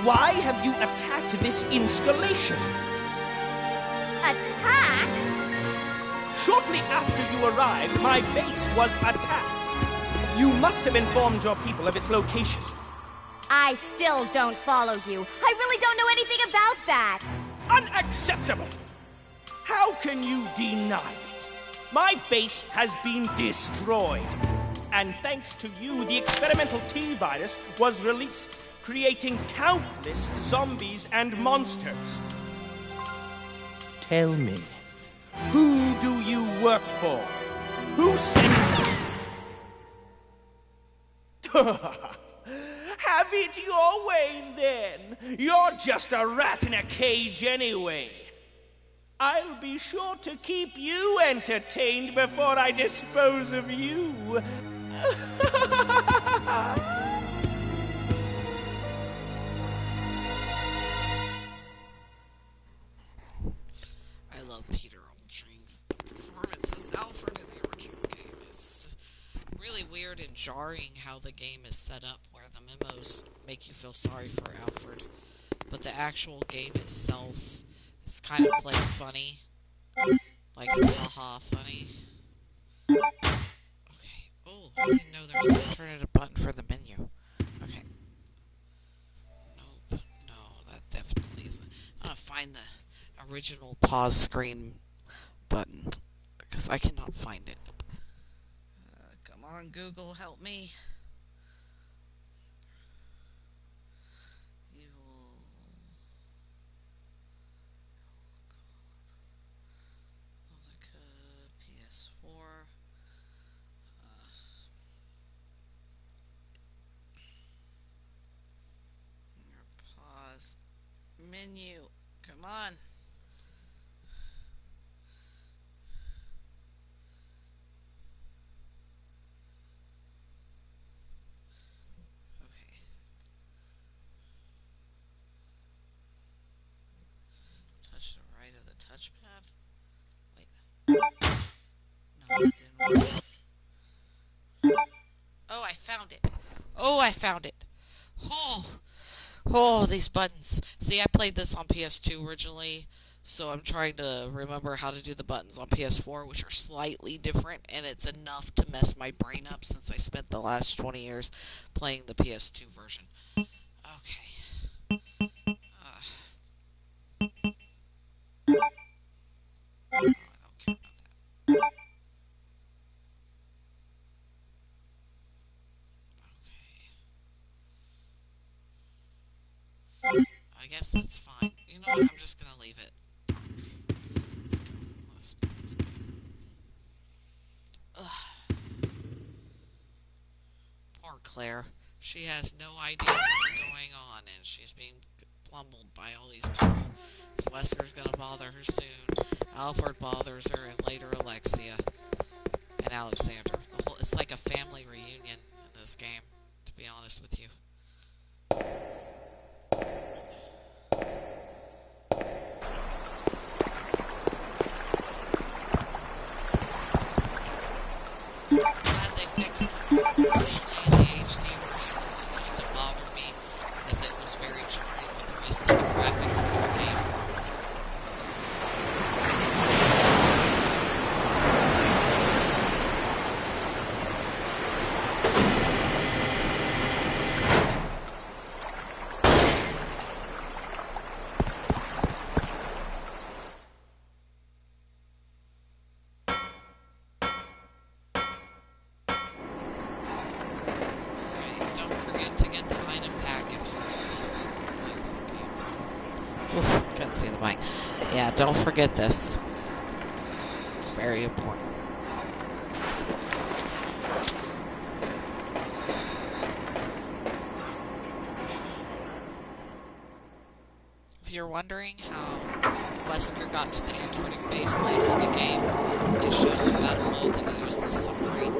Speaker 9: why have you attacked this installation?
Speaker 10: Attacked?
Speaker 9: Shortly after you arrived, my base was attacked. You must have informed your people of its location.
Speaker 10: I still don't follow you. I really don't know anything about that.
Speaker 9: Unacceptable! How can you deny it? My base has been destroyed. And thanks to you, the experimental T-virus was released, creating countless zombies and monsters. Tell me, who do you work for? Who sent you? Have it your way, then. You're just a rat in a cage anyway. I'll be sure to keep you entertained before I dispose of you.
Speaker 1: I love Peter Oltring's performance as Alfred in the original game. It's really weird and jarring how the game is set up, where the memos make you feel sorry for Alfred, but the actual game itself is kind of played funny. Like it's haha funny. Okay. Oh, I didn't know there was an alternative button for the menu. Okay. Nope. No, that definitely isn't. I'm gonna find the original pause screen button because I cannot find it. Come on, Google, help me. PS4. Pause menu. Come on. Okay. Touch the right of the touchpad. Wait. No, it didn't work. Oh, I found it. Oh, I found it. Oh. Oh, these buttons. See, I played this on PS2 originally, so I'm trying to remember how to do the buttons on PS4, which are slightly different, and it's enough to mess my brain up since I spent the last 20 years playing the PS2 version. Okay. Oh, I don't care about that. I guess that's fine. You know what? I'm just gonna leave it. Let's go. Let's put this down. Ugh. Poor Claire. She has no idea what's going on, and she's being plummeled by all these people. Wester's gonna bother her soon. Alfred bothers her, and later Alexia and Alexander. It's like a family reunion in this game, to be honest with you. Glad they fixed it. Especially in the HD version, as it used to bother me, as it was very jarring with the rest of the graphics of the game. Don't forget to get the item pack if you like this game. Oof, couldn't see the mic. Yeah, don't forget this. very important. If you're wondering how Wesker got to the androidic base later in the game, it shows in that mode that he used the submarine.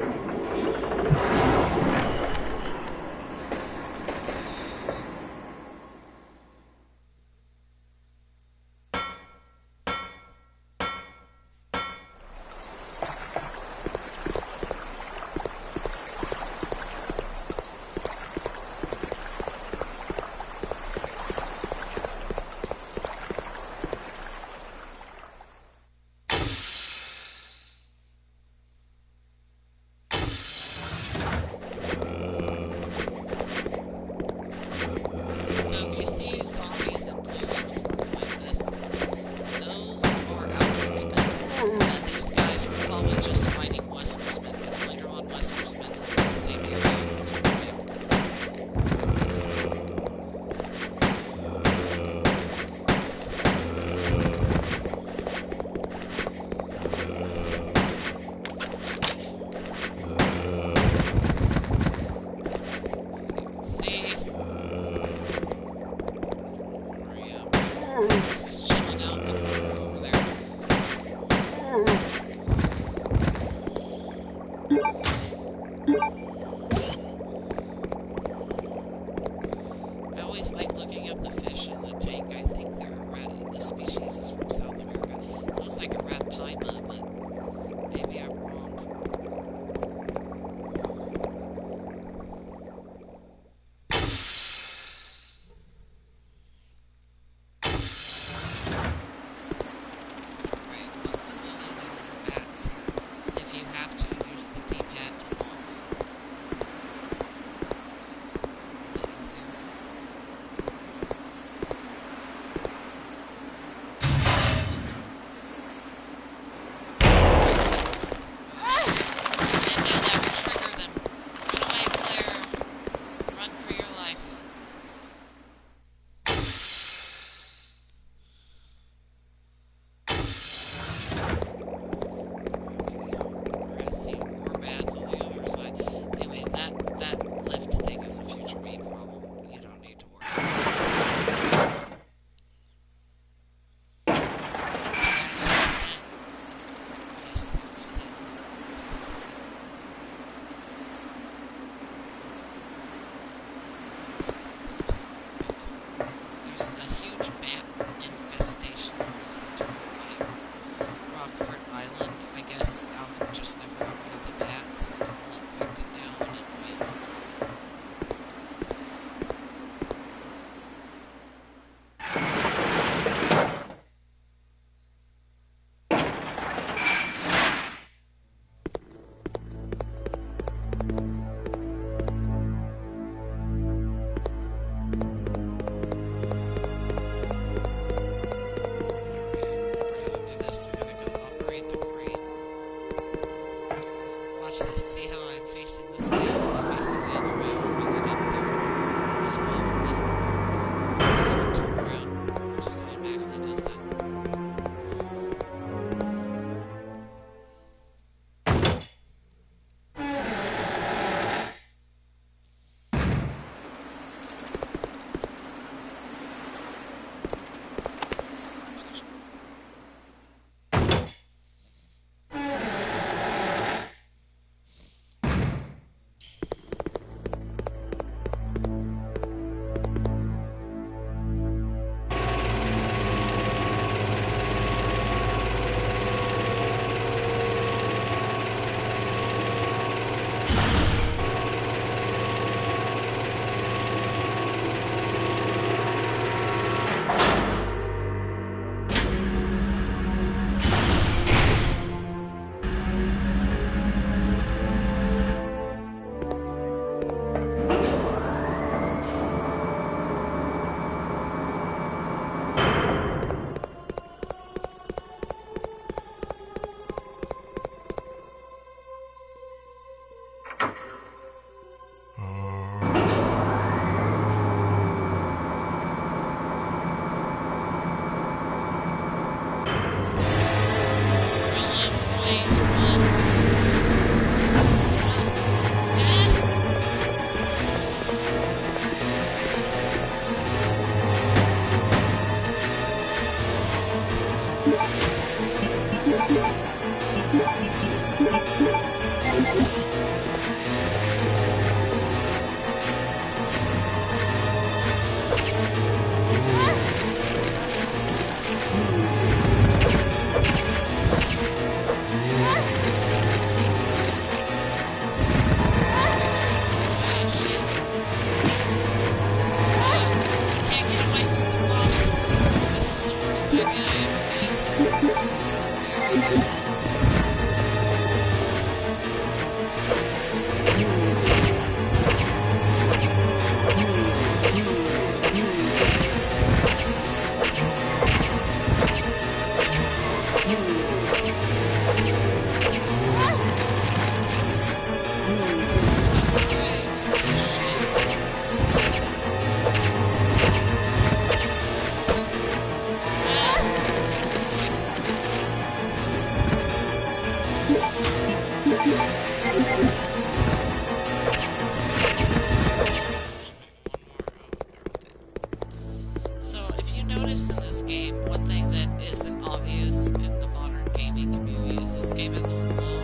Speaker 1: So, if you notice in this game, one thing that isn't obvious in the modern gaming community is this game has a low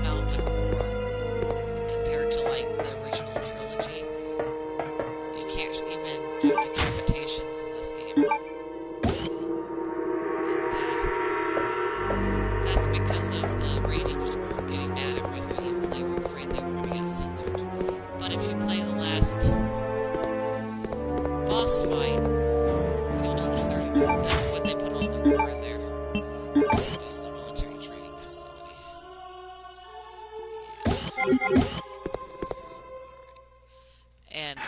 Speaker 1: amount of gore compared to like the original trilogy. You can't even do decapitations in this game. And that's because of the ratings were getting mad at Resident Evil. They were afraid they were going to get censored. But if you play the last boss fight, you'll notice that's when they put all the gore in there. It's the military training facility. And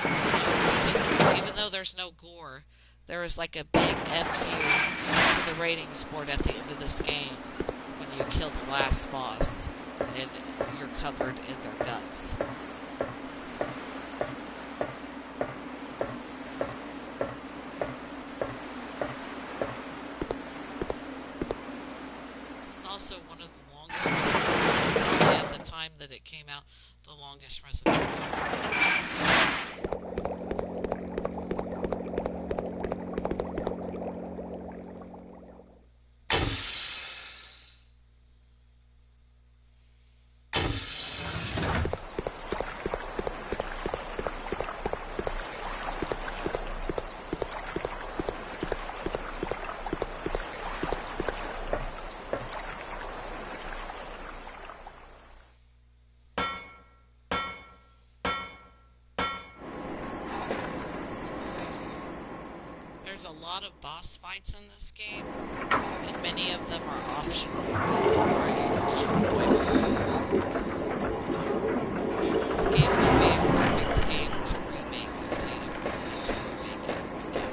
Speaker 1: even though there's no gore, there is like a big FU to the ratings board at the end of this game when you kill the last boss and you're covered in their guts. It's also one of the longest Resident Evils, probably at the time that it came out, the longest Resident Evil. There's a lot of boss fights in this game, and many of them are optional, or you can just run away from them. This game would be a perfect game to remake if they ever wanted to remake it again.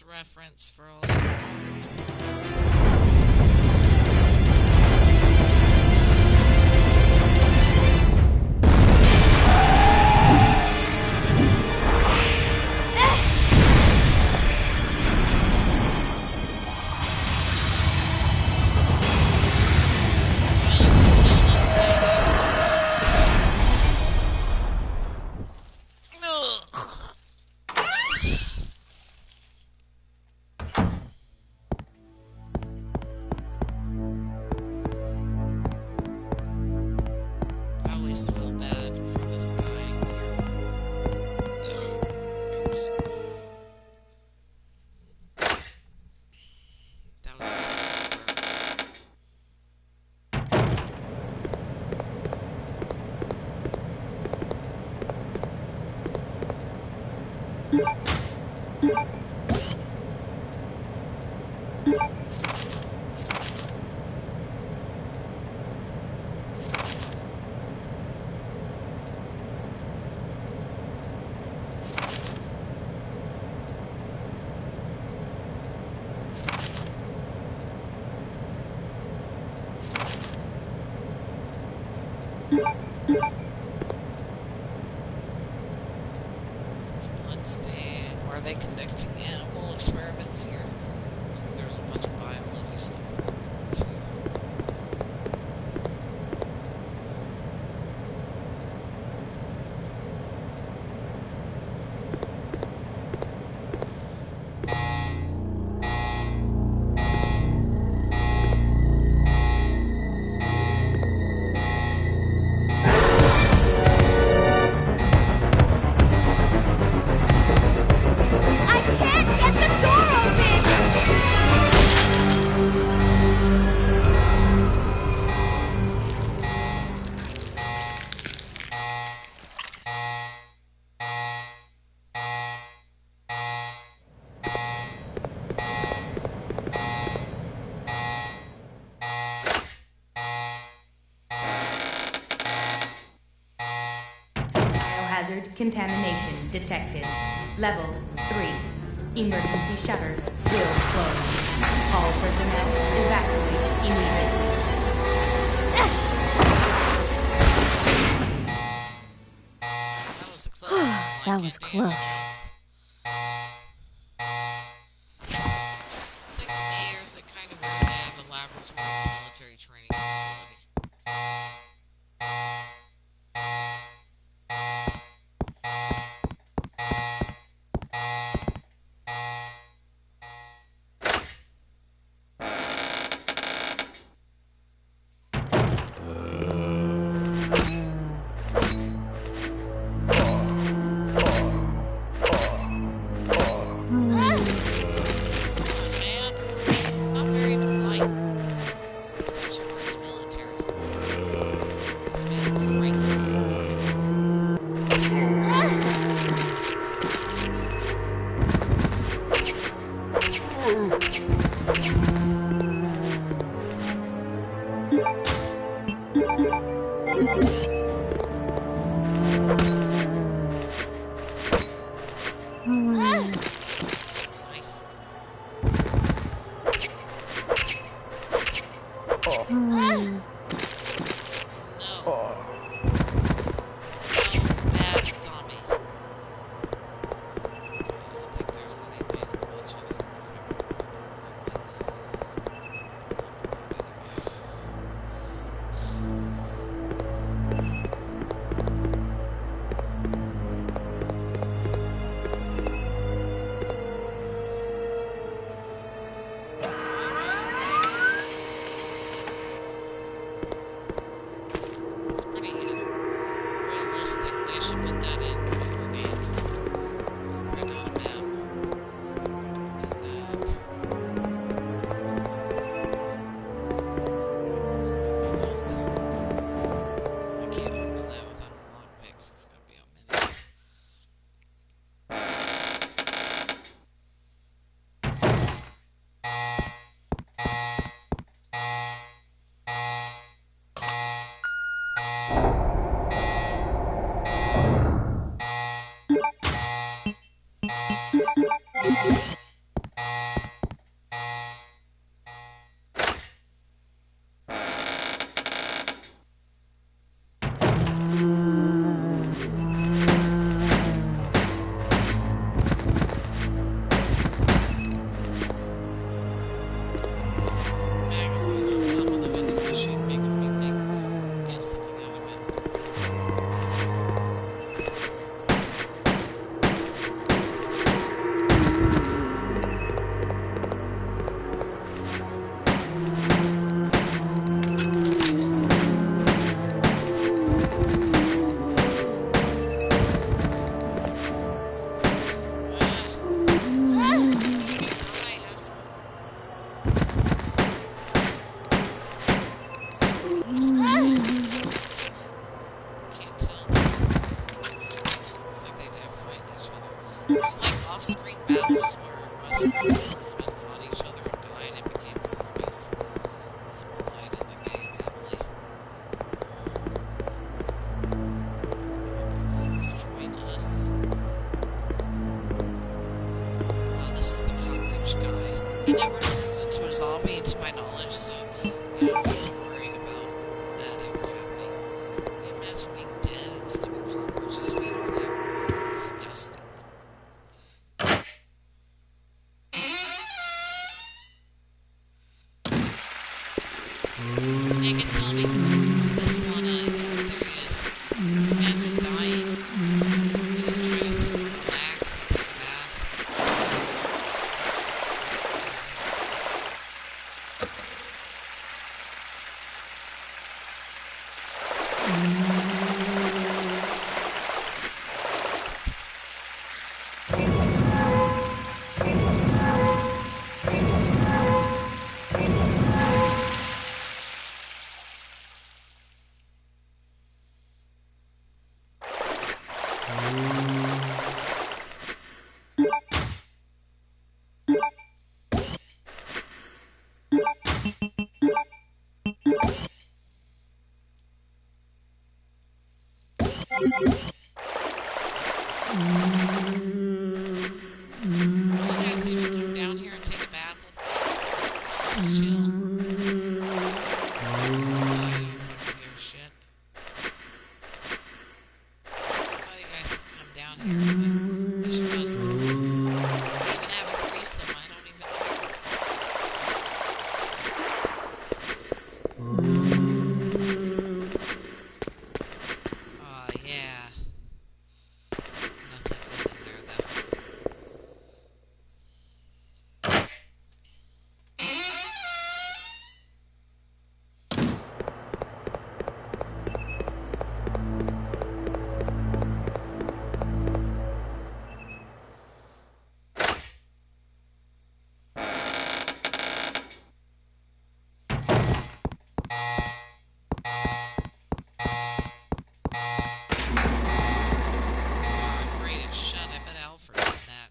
Speaker 1: Reference for all the nerds. It's a blood stain. Are they conducting animal experiments here? Looks like there's a bunch of biology stuff too.
Speaker 10: I can't get the door
Speaker 8: Biohazard contamination detected. Level 3. Emergency shutters will close. All personnel evacuate immediately.
Speaker 1: That was a close one.
Speaker 7: That was close.
Speaker 1: It's like years that kind of weird they have a laboratory in the military training facility. Man, it's not very polite. I should work in the military. It's me a little rank No. Bad zombie. I don't think there's anything much in here if I
Speaker 5: Naked Tommy. This one, yeah, there he is. Imagine dying and then trying to relax and take a bath. You guys even come down here and take a bath with me? It's chill. You fucking give a shit. I thought you guys would come down here, but as you know, it's cool. We even have a threesome. I don't even care. Yeah. Nothing good in there, though. I'm ready to shut. I bet Alfred did that.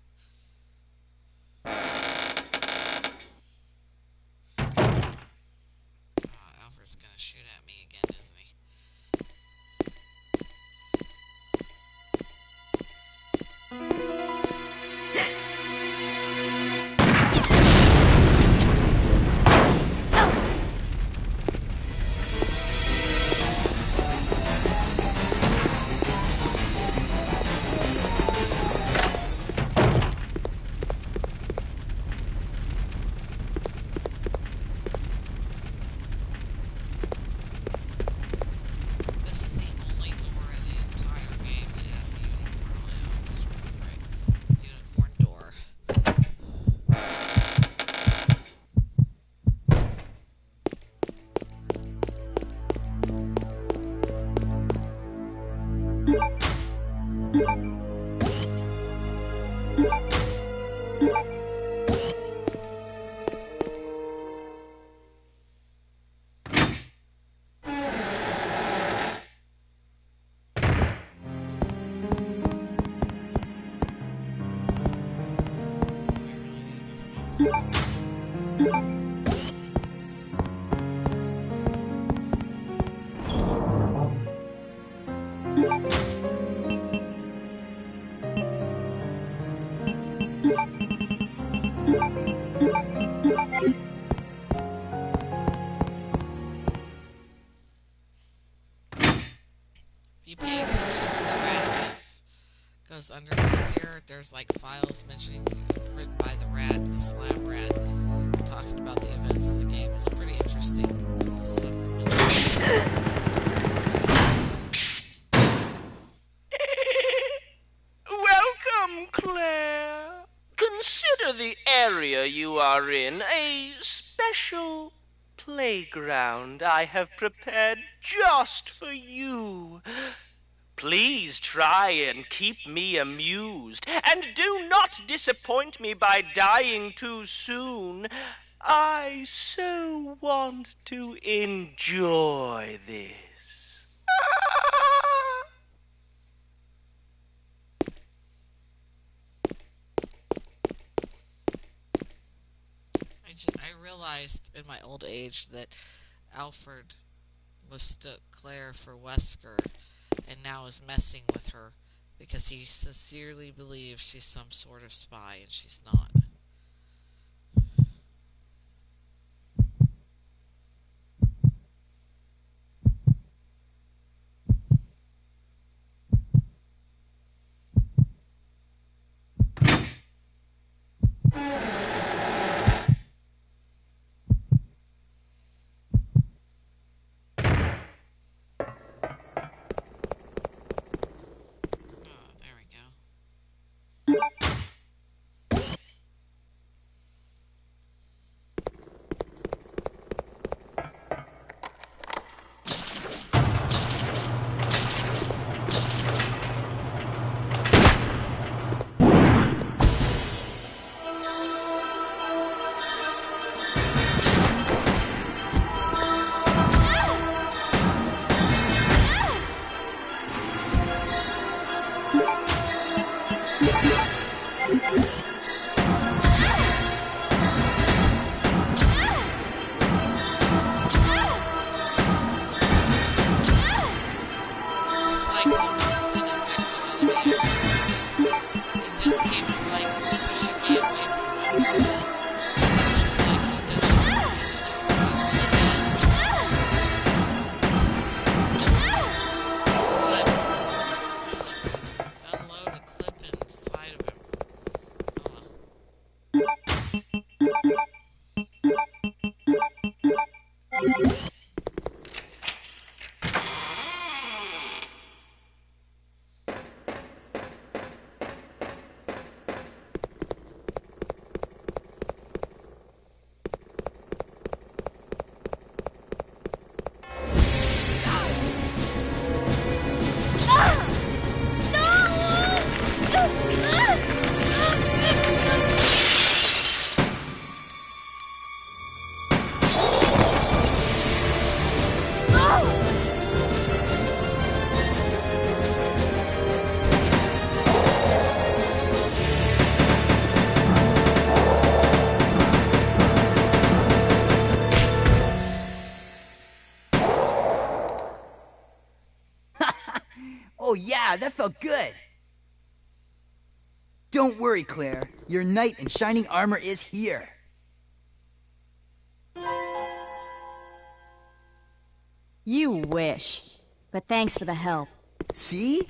Speaker 5: Alfred's gonna shoot at me again, isn't he? This is the only door in the entire game that has a unicorn on it. I almost put it right. Unicorn door. I really need this music. If you pay attention to the rat that goes underneath here, there's like files mentioning written by the rat, the slab rat, talking about the events of the game. It's pretty interesting. It's all supplemental.
Speaker 9: Welcome, Claire. Consider the area you are in a special playground I have prepared just for you. Please try and keep me amused, and do not disappoint me by dying too soon. I so want to enjoy this.
Speaker 5: I realized in my old age that Alfred mistook Claire for Wesker and now is messing with her because he sincerely believes she's some sort of spy and she's not.
Speaker 6: Oh yeah, that felt good. Don't worry, Claire. Your knight in shining armor is here.
Speaker 10: You wish. But thanks for the help.
Speaker 6: See?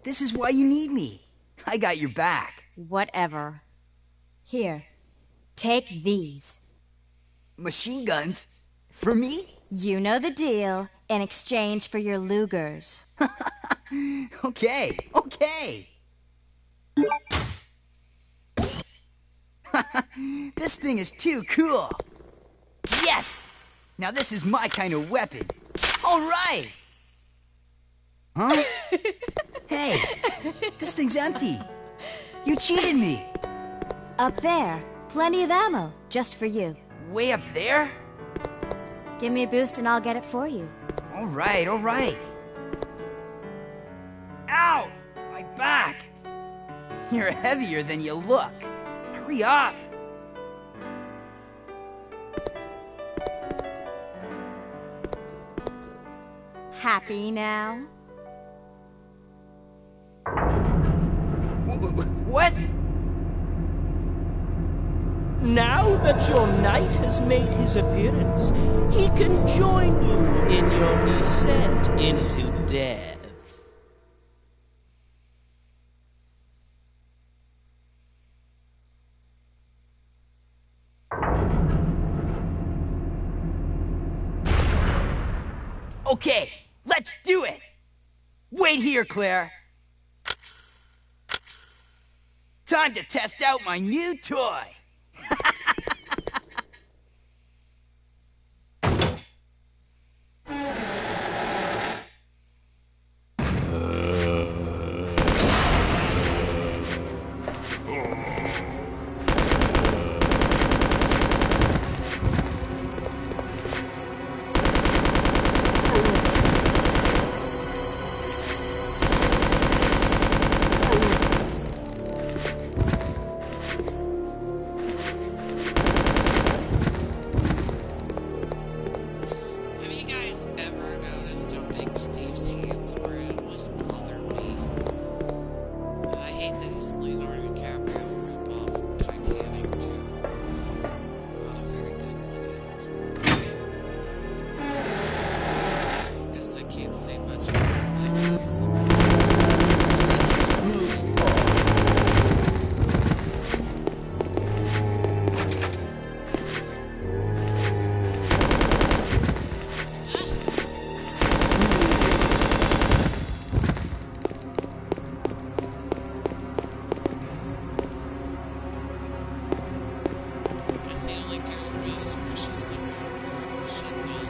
Speaker 6: This is why you need me. I got your back.
Speaker 10: Whatever. Here, take these.
Speaker 6: Machine guns? For me?
Speaker 10: You know the deal, in exchange for your Lugers.
Speaker 6: Okay, okay. This thing is too cool. Yes! Now this is my kind of weapon. All right! Huh? Hey, this thing's empty. You cheated me.
Speaker 10: Up there, plenty of ammo, just for you.
Speaker 6: Way up there?
Speaker 10: Give me a boost and I'll get it for you.
Speaker 6: All right, all right. Ow! My back! You're heavier than you look. Hurry up!
Speaker 10: Happy now?
Speaker 6: What?
Speaker 9: Now that your knight has made his appearance, he can join you in your descent into death.
Speaker 6: Okay, let's do it! Wait here, Claire. Time to test out my new toy.
Speaker 5: Have you guys ever noticed how big Steve's hands are? It almost bothered me. And I hate that he's Leonardo DiCaprio ripoff from Titanic too. Not a very good one, is it? Guess I can't say much about his Lexus. This is from the same guess he only cares about his precious little machine gun.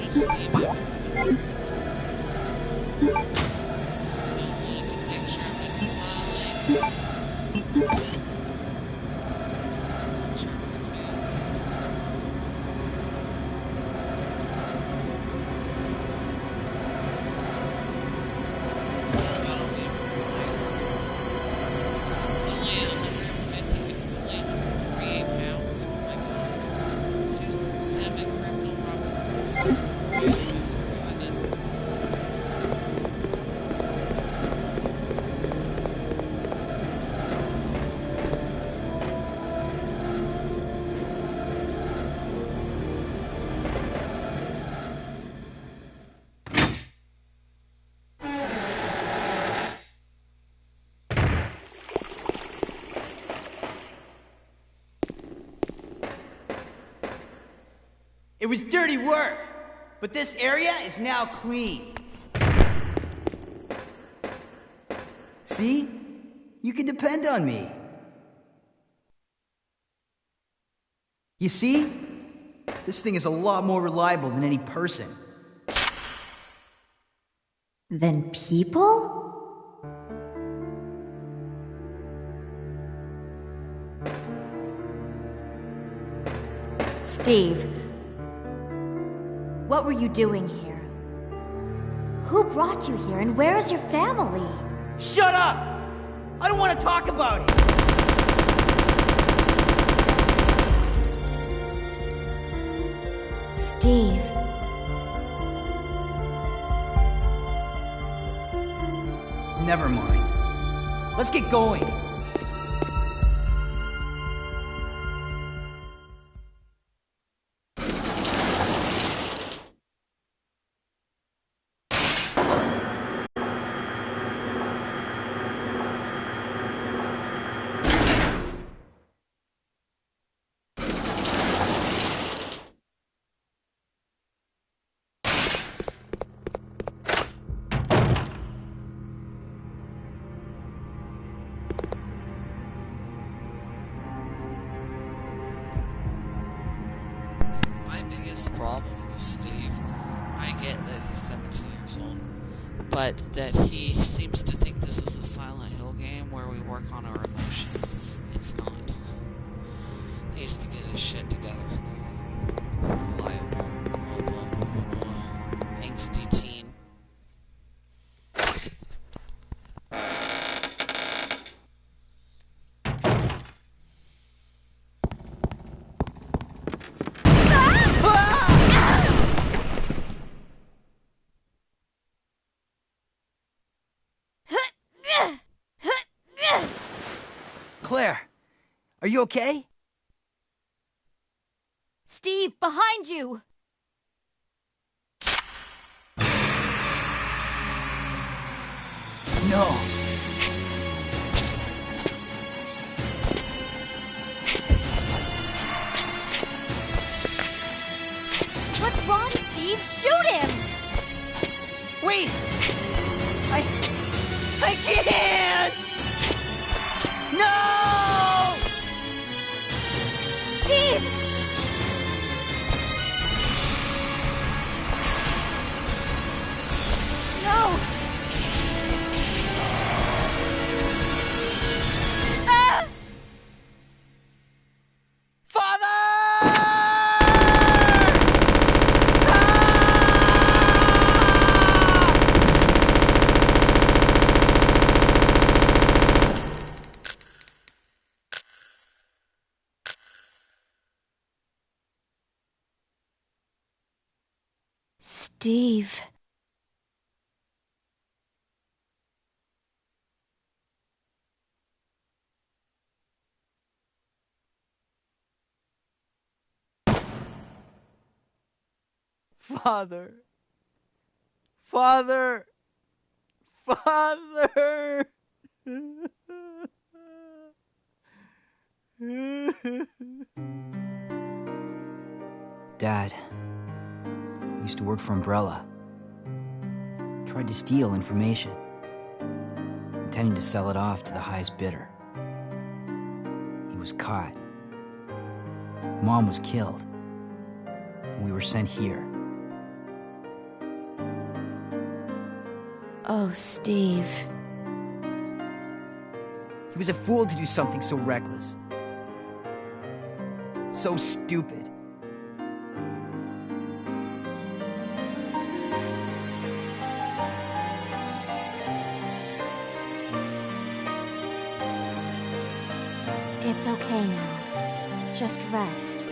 Speaker 5: Steve Evans and others. Don't like a picture of him smiling. Charles fan. That'll be it's only 150. It's only 148 pounds. Oh my god. 267 criminal Rockford. Jesus goodness.
Speaker 6: It was dirty work, but this area is now clean. See? You can depend on me. You see? This thing is a lot more reliable than any person.
Speaker 10: Than people? Steve, what were you doing here? Who brought you here, and where is your family?
Speaker 6: Shut up! I don't want to talk about it!
Speaker 10: Steve.
Speaker 6: Never mind. Let's get going.
Speaker 5: My biggest problem with Steve, I get that he's 17 years old, but that he seems to think this is a Silent Hill game where we work on our emotions. It's not. He needs to get his shit together. Reliable, blah, blah, blah, blah, blah. Angsty teen.
Speaker 6: Claire, are you okay?
Speaker 10: Steve, behind you!
Speaker 6: No.
Speaker 10: What's wrong, Steve? Shoot him!
Speaker 6: Wait! I can't! No!
Speaker 10: Steve! No! Ah!
Speaker 6: Father!
Speaker 10: Steve.
Speaker 6: Father. Father. Father. Dad used to work for Umbrella. Tried to steal information, intending to sell it off to the highest bidder. He was caught. Mom was killed. And we were sent here.
Speaker 10: Oh, Steve.
Speaker 6: He was a fool to do something so reckless. So stupid.
Speaker 10: It's okay now. Just rest.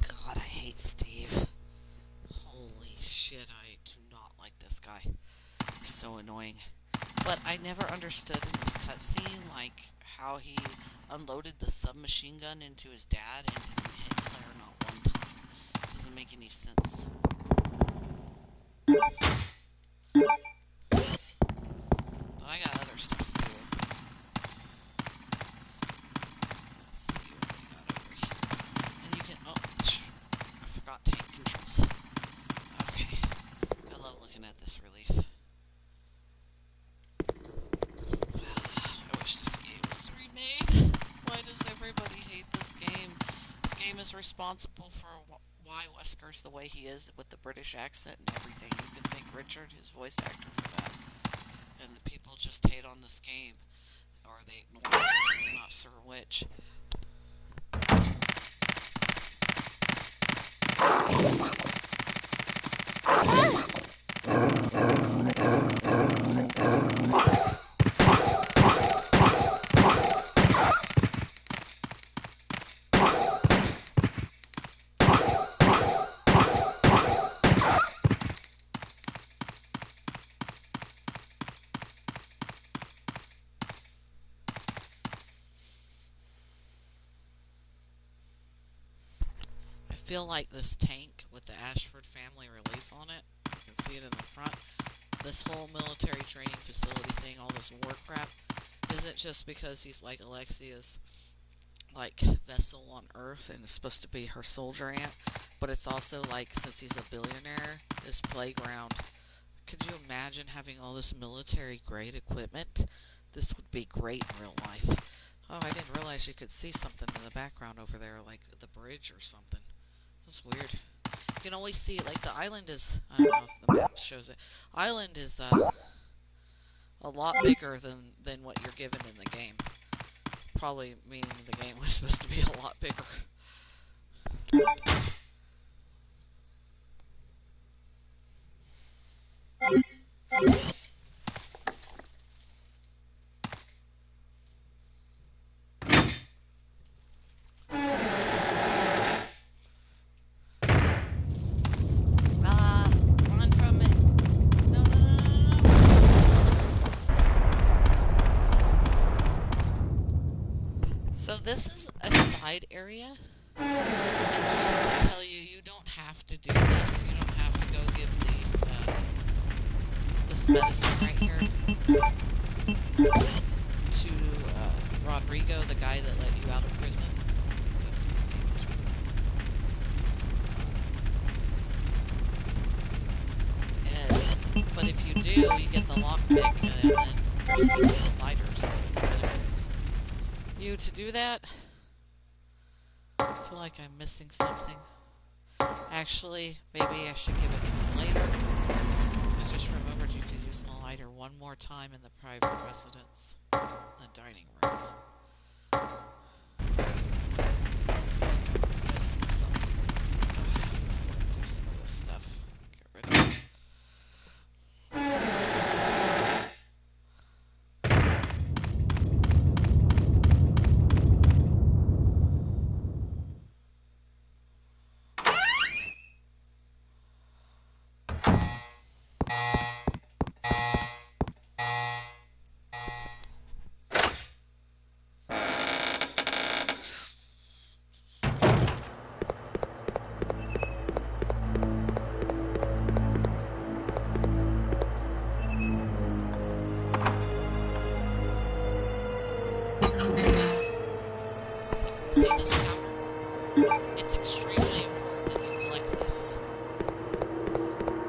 Speaker 5: God, I hate Steve. Holy shit, I do not like this guy. He's so annoying. But I never understood in this cutscene, like, how he unloaded the submachine gun into his dad and didn't hit Claire not one time. Doesn't make any sense. But I got other stuff to do. Let's see what we got over here. And you can, oh, I forgot tank controls. Okay. I love looking at this relief. I wish this game was remade. Why does everybody hate this game? This game is responsible for why Wesker's the way he is with the British accent and everything. You can thank Richard, his voice actor, for that. And the people just hate on this game. Or they ignore it. I'm not sure which. I feel like this tank with the Ashford family relief on it, you can see it in the front, this whole military training facility thing, all this war crap, isn't just because he's like Alexia's like vessel on Earth and is supposed to be her soldier ant, but it's also like, since he's a billionaire, his playground. Could you imagine having all this military grade equipment? This would be great in real life. Oh, I didn't realize you could see something in the background over there, like the bridge or something. That's weird. You can always see, like, the island is, I don't know if the map shows it. Island is a lot bigger than what you're given in the game. Probably meaning the game was supposed to be a lot bigger. Run from it. No, no, no, no, no. So this is a side area. And just to tell you, you don't have to do this. You don't have to go give these, this medicine right here to Rodrigo, the guy that let you out of prison. That's his name. But if you do, you get the lockpick and then Chris gets the lighter, so it benefits you to do that. I feel like I'm missing something. Actually, maybe I should give it to him later. So just remembered you could use the lighter one more time in the private residence, the dining room. I'm missing something. Let's go and do some of this stuff. Get rid of it. See this powder? It's extremely important that you collect this.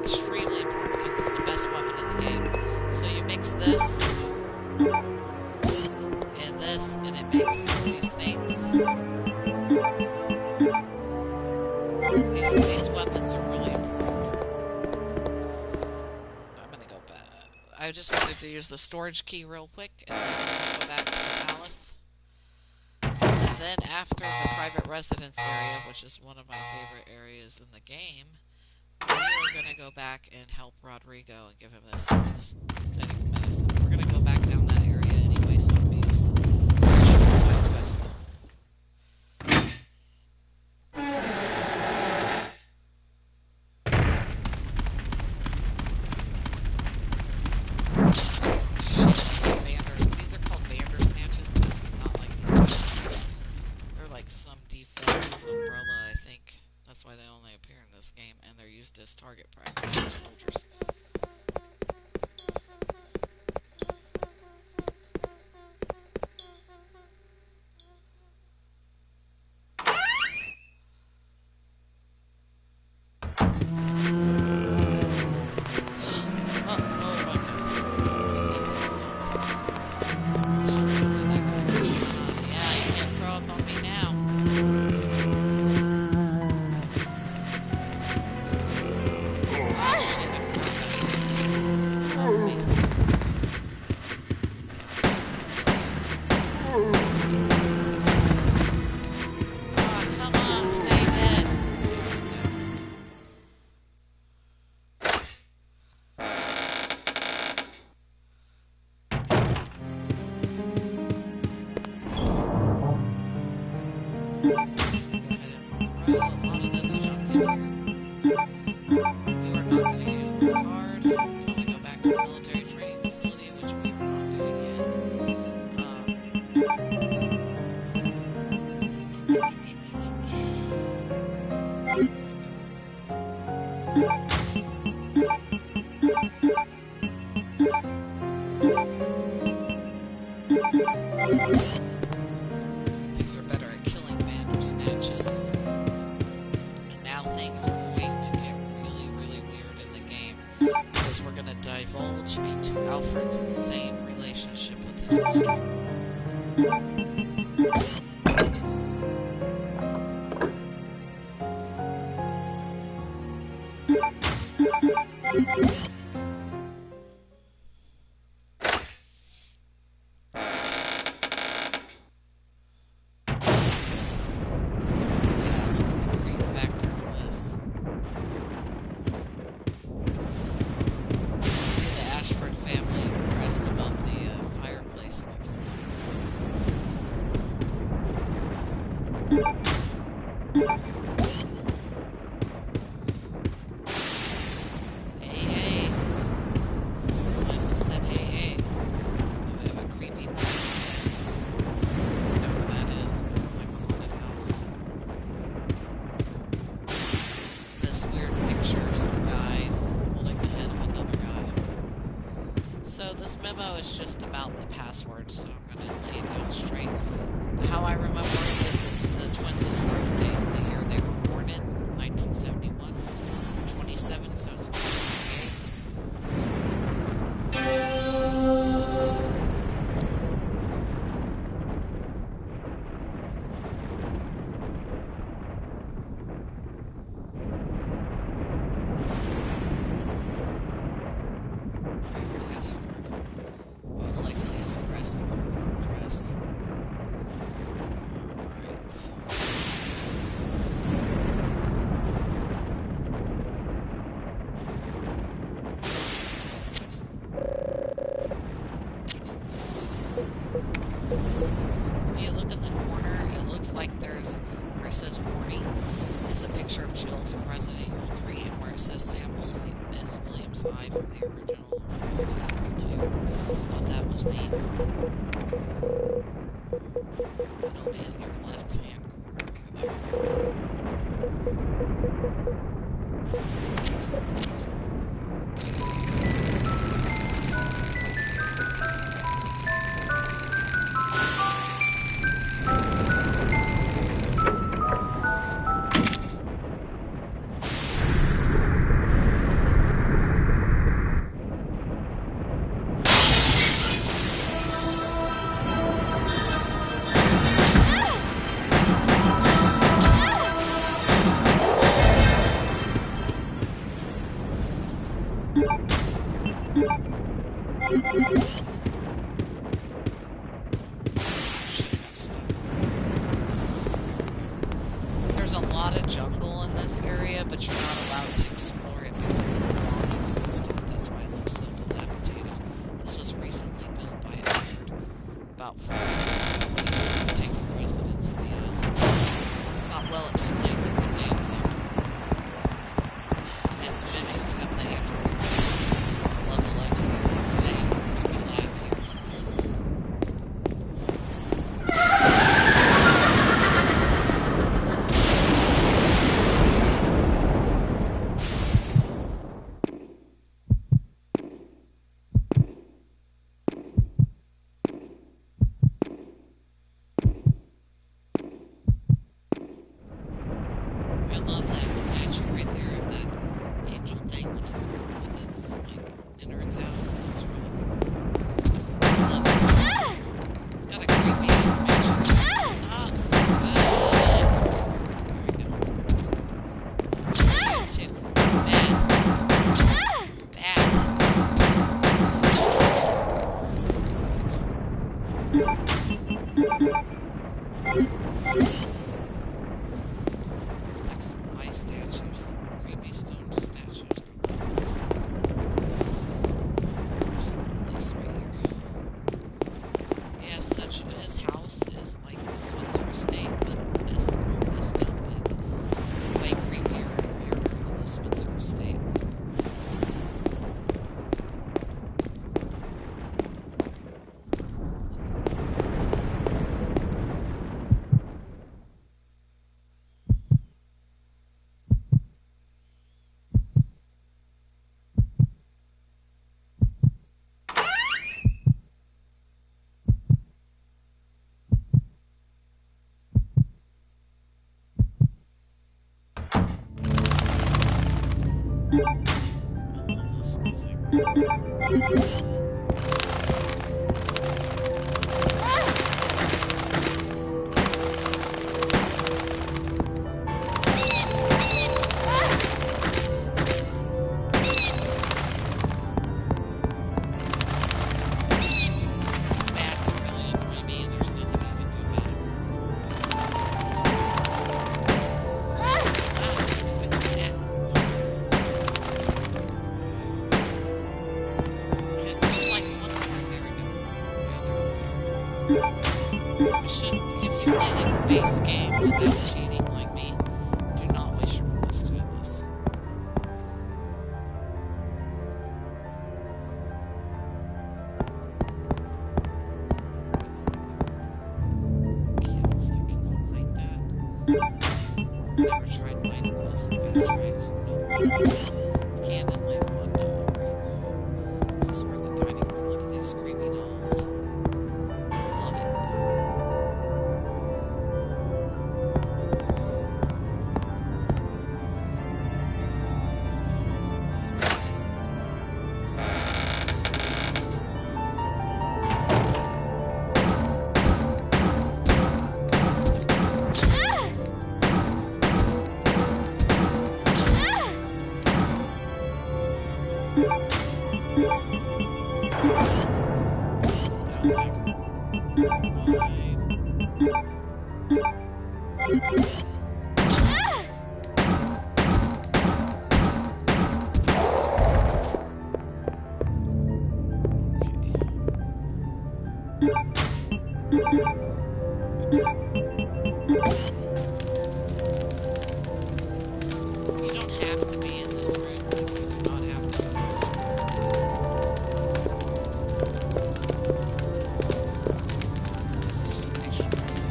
Speaker 5: Extremely important because it's the best weapon in the game. So you mix this and this, and it makes these things. These weapons are really important. I'm gonna go back. I just wanted to use the storage key real quick, and then we're gonna go back to the palace. And then after the private residence area, which is one of my favorite areas in the game, we are going to go back and help Rodrigo and give him this synthetic medicine. and they're used as target practice for soldiers. These are better at killing bandersnatches. And now things are going to get really, really weird in the game. Because we're going to divulge into Alfred's insane relationship with his sister. This memo is just about the password, so I'm going to lay it down straight. How I remember it is the twins' birthday, the year they were born in, 1971. 27, so it's 28. Where's the Ashford? Alexia's crest on her dress. Alright. If you look in the corner, it looks like there's, where it says warning, is a picture of Jill from Resident Evil 3, and where it says samples is William's eye from the original Resident Evil 2. Thought that was neat. And only in your left hand corner there. There's a lot of jungle in this area, but you're not allowed to explore it because of the bombs and stuff. That's why it looks so dilapidated. This was recently built by Alfred about 4 years ago when he started taking residence in the island. It's not well explained in the game, though. It's mimicked of the android. Love Alexia's insane. Make me laugh here. I love this music. These bats really annoy me, and there's nothing I can do about it. Ah, stupid cat. Yeah, just like one more. There we go. Yeah, they're up there. You should, if you play like a base game without cheating like me, do not waste your bullets doing this. Candlestick cannot light that. Never tried lighting this. I gotta try it. No. Candle light one. No, over here. This is where the dining room. Look at these creepy dolls. Love it. You don't have to be in this room. You do not have to be in this room. This is just extra.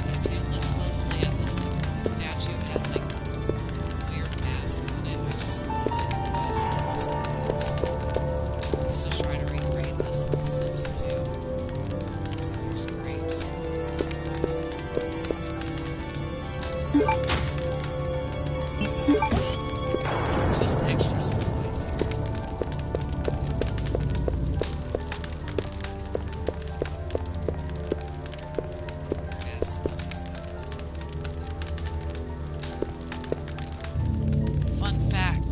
Speaker 5: If you look closely at this statue, it has like a weird mask on it. I just love it. I just love this. I used to try to recreate this in The Sims too. Looks like there's grapes. Just extra supplies here. Gas stuff is like this one. Fun fact.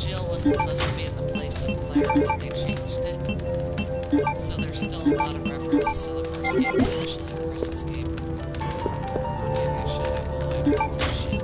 Speaker 5: Jill was supposed to be in the place of Claire, but they changed it. So there's still a lot of references to the first game, especially in Chris's game. Maybe I should have a live. Oh shit.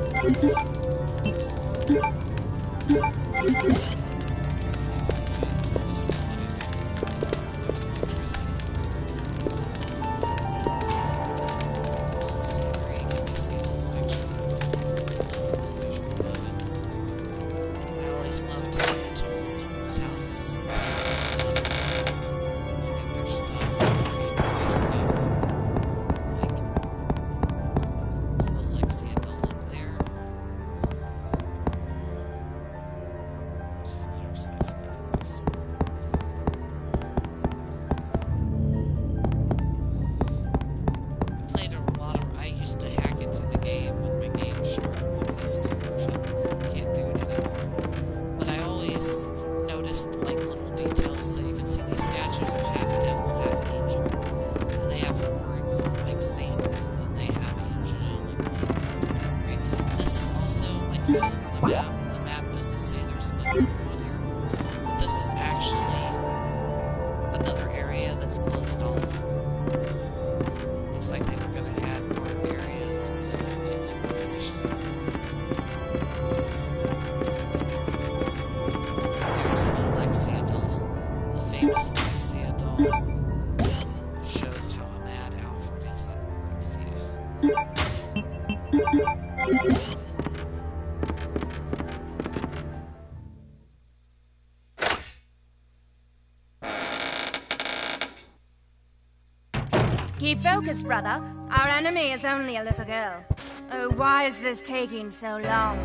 Speaker 10: Keep focused, brother. Our enemy is only a little girl. Oh, why is this taking so long?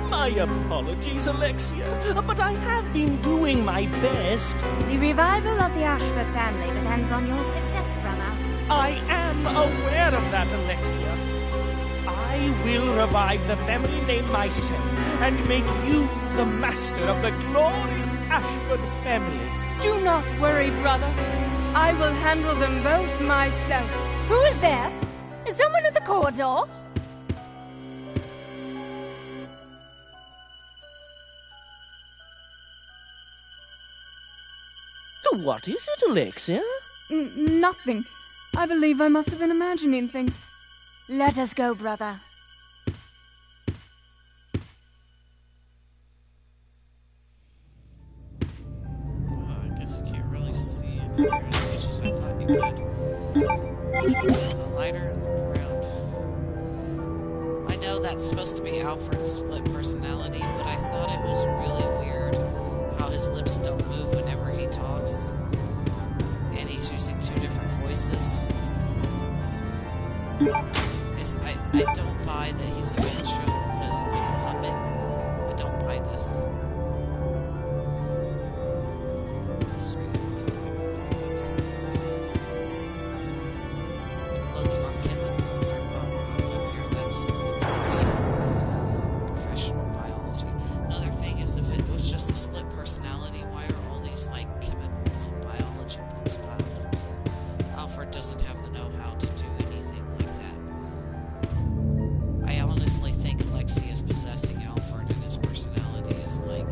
Speaker 9: My apologies, Alexia, but I have been doing my best.
Speaker 10: The revival of the Ashford family depends on your success, brother.
Speaker 9: I am aware of that, Alexia. I I will revive the family name myself and make you the master of the glorious Ashford family.
Speaker 11: Do not worry, brother. I will handle them both myself.
Speaker 10: Who is there? Is someone at the corridor?
Speaker 9: What is it, Alexia?
Speaker 11: Nothing. I believe I must have been imagining things.
Speaker 10: Let us go, brother.
Speaker 5: I guess you can't really see it here as much as I thought you could. Just turn the lighter and look around. I know that's supposed to be Alfred's split personality, but I thought it was really weird how his lips don't move whenever he talks. And he's using two different voices. I don't buy that he's a ventriloquist like a puppet. I don't buy this. Looks on chemicals are up here. That's pretty professional biology. Another thing is, if it was just a split personality, why are all these like chemical and biology books piled up? Alfred doesn't have the know-how to do anything like that. I honestly think Alexia is possessing Alfred, and his personality is like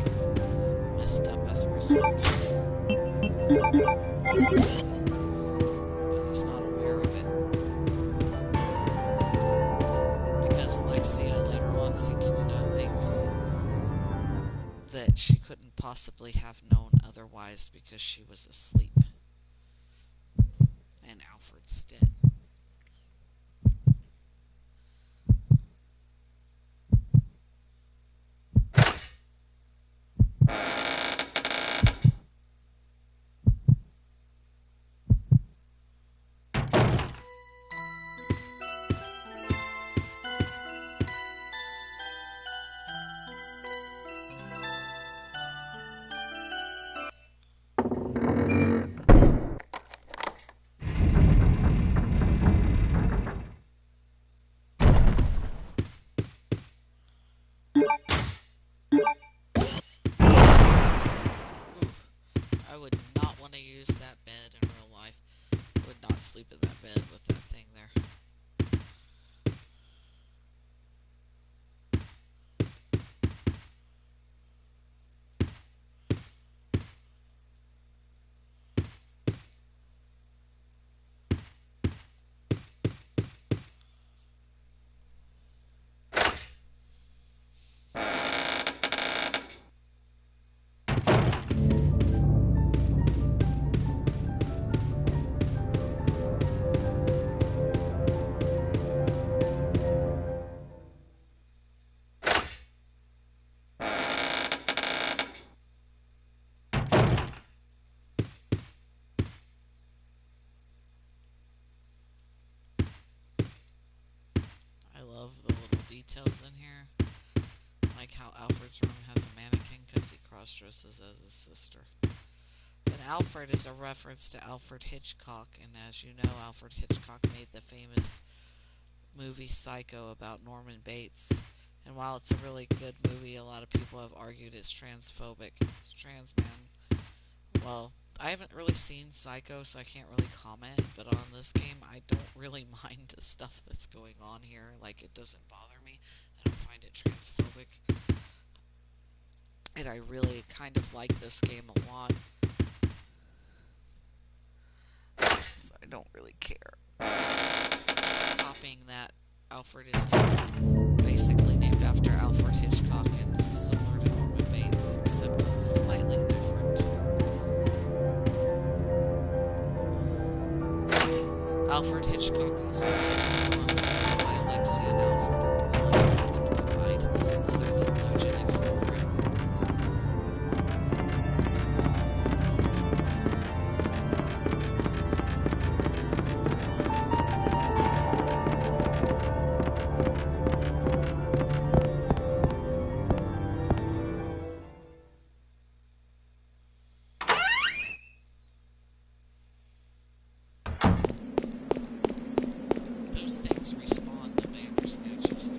Speaker 5: messed up as a result. But he's not aware of it. Because Alexia later on seems to know things that she couldn't possibly have known otherwise because she was asleep. And Alfred's dead. I would not want to use that bed in real life. I would not sleep in that bed with that thing there. I love the little details in here. Like how Alfred's room has a mannequin because he cross-dresses as his sister. And Alfred is a reference to Alfred Hitchcock, and as you know, Alfred Hitchcock made the famous movie Psycho about Norman Bates. And while it's a really good movie, a lot of people have argued it's transphobic. It's trans man. Well, I haven't really seen Psycho, so I can't really comment, but on this game, I don't really mind the stuff that's going on here. Like, it doesn't bother me. I don't find it transphobic. And I really kind of like this game a lot. So I don't really care. They're copying that Alfred is basically named after Alfred Hitchcock and similar to Norman Bates, except it's slightly different. Alfred Hitchcock also had influence, that's why Alexia and Alfred are politically to provide other than eugenics program. Those things respawn, nobody understands just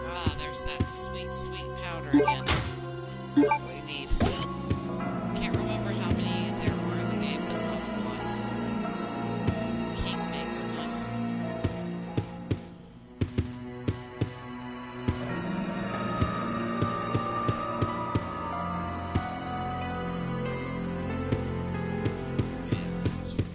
Speaker 5: Ah, there's that sweet, sweet powder again. What we need. Can't remember how many there were in the game, but one. Kingmaker one. Man, this is really...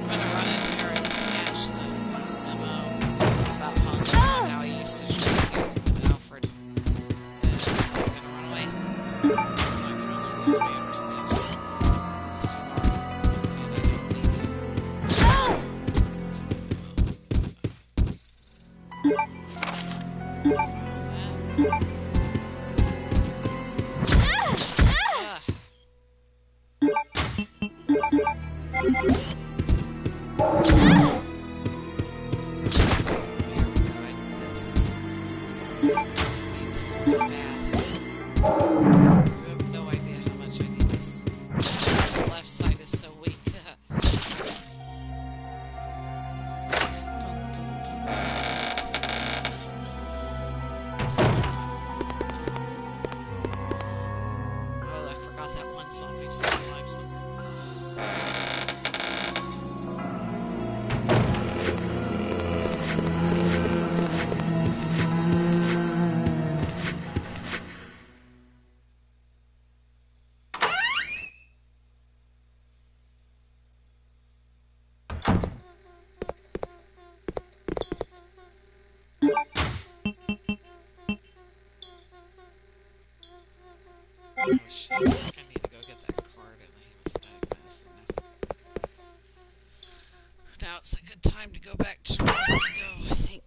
Speaker 5: I'm gonna run in here and snatch this memo about Hans and how he used to trade here with Alfred. And I'm gonna run away. I can only lose my own snatch. It's too hard. And I don't need to. Where's the memo? So bad. You have no idea how much I need this. The left side is so weak. Oh, I forgot that one zombie still alive somewhere. Oh shit, I think I need to go get that card in the hemostatic medicine now. Now it's a good time to go back to where we go, I think.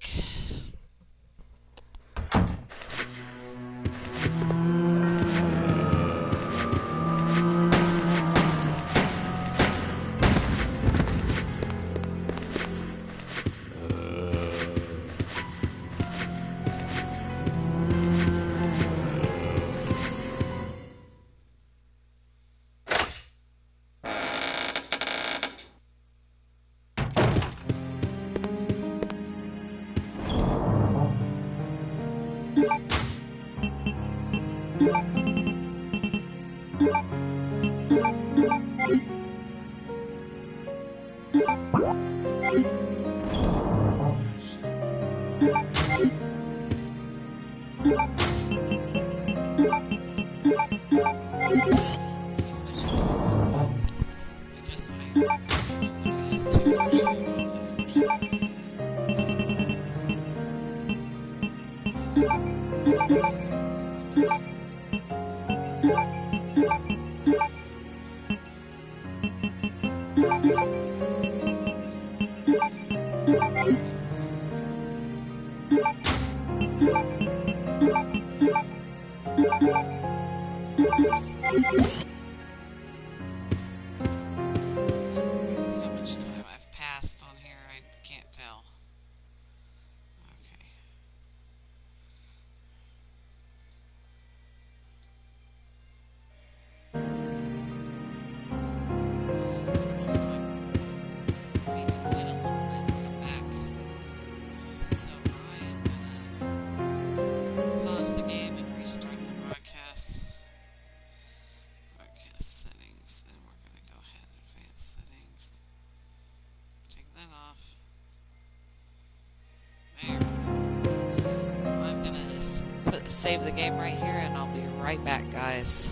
Speaker 1: save the game right here, and I'll be right back, guys.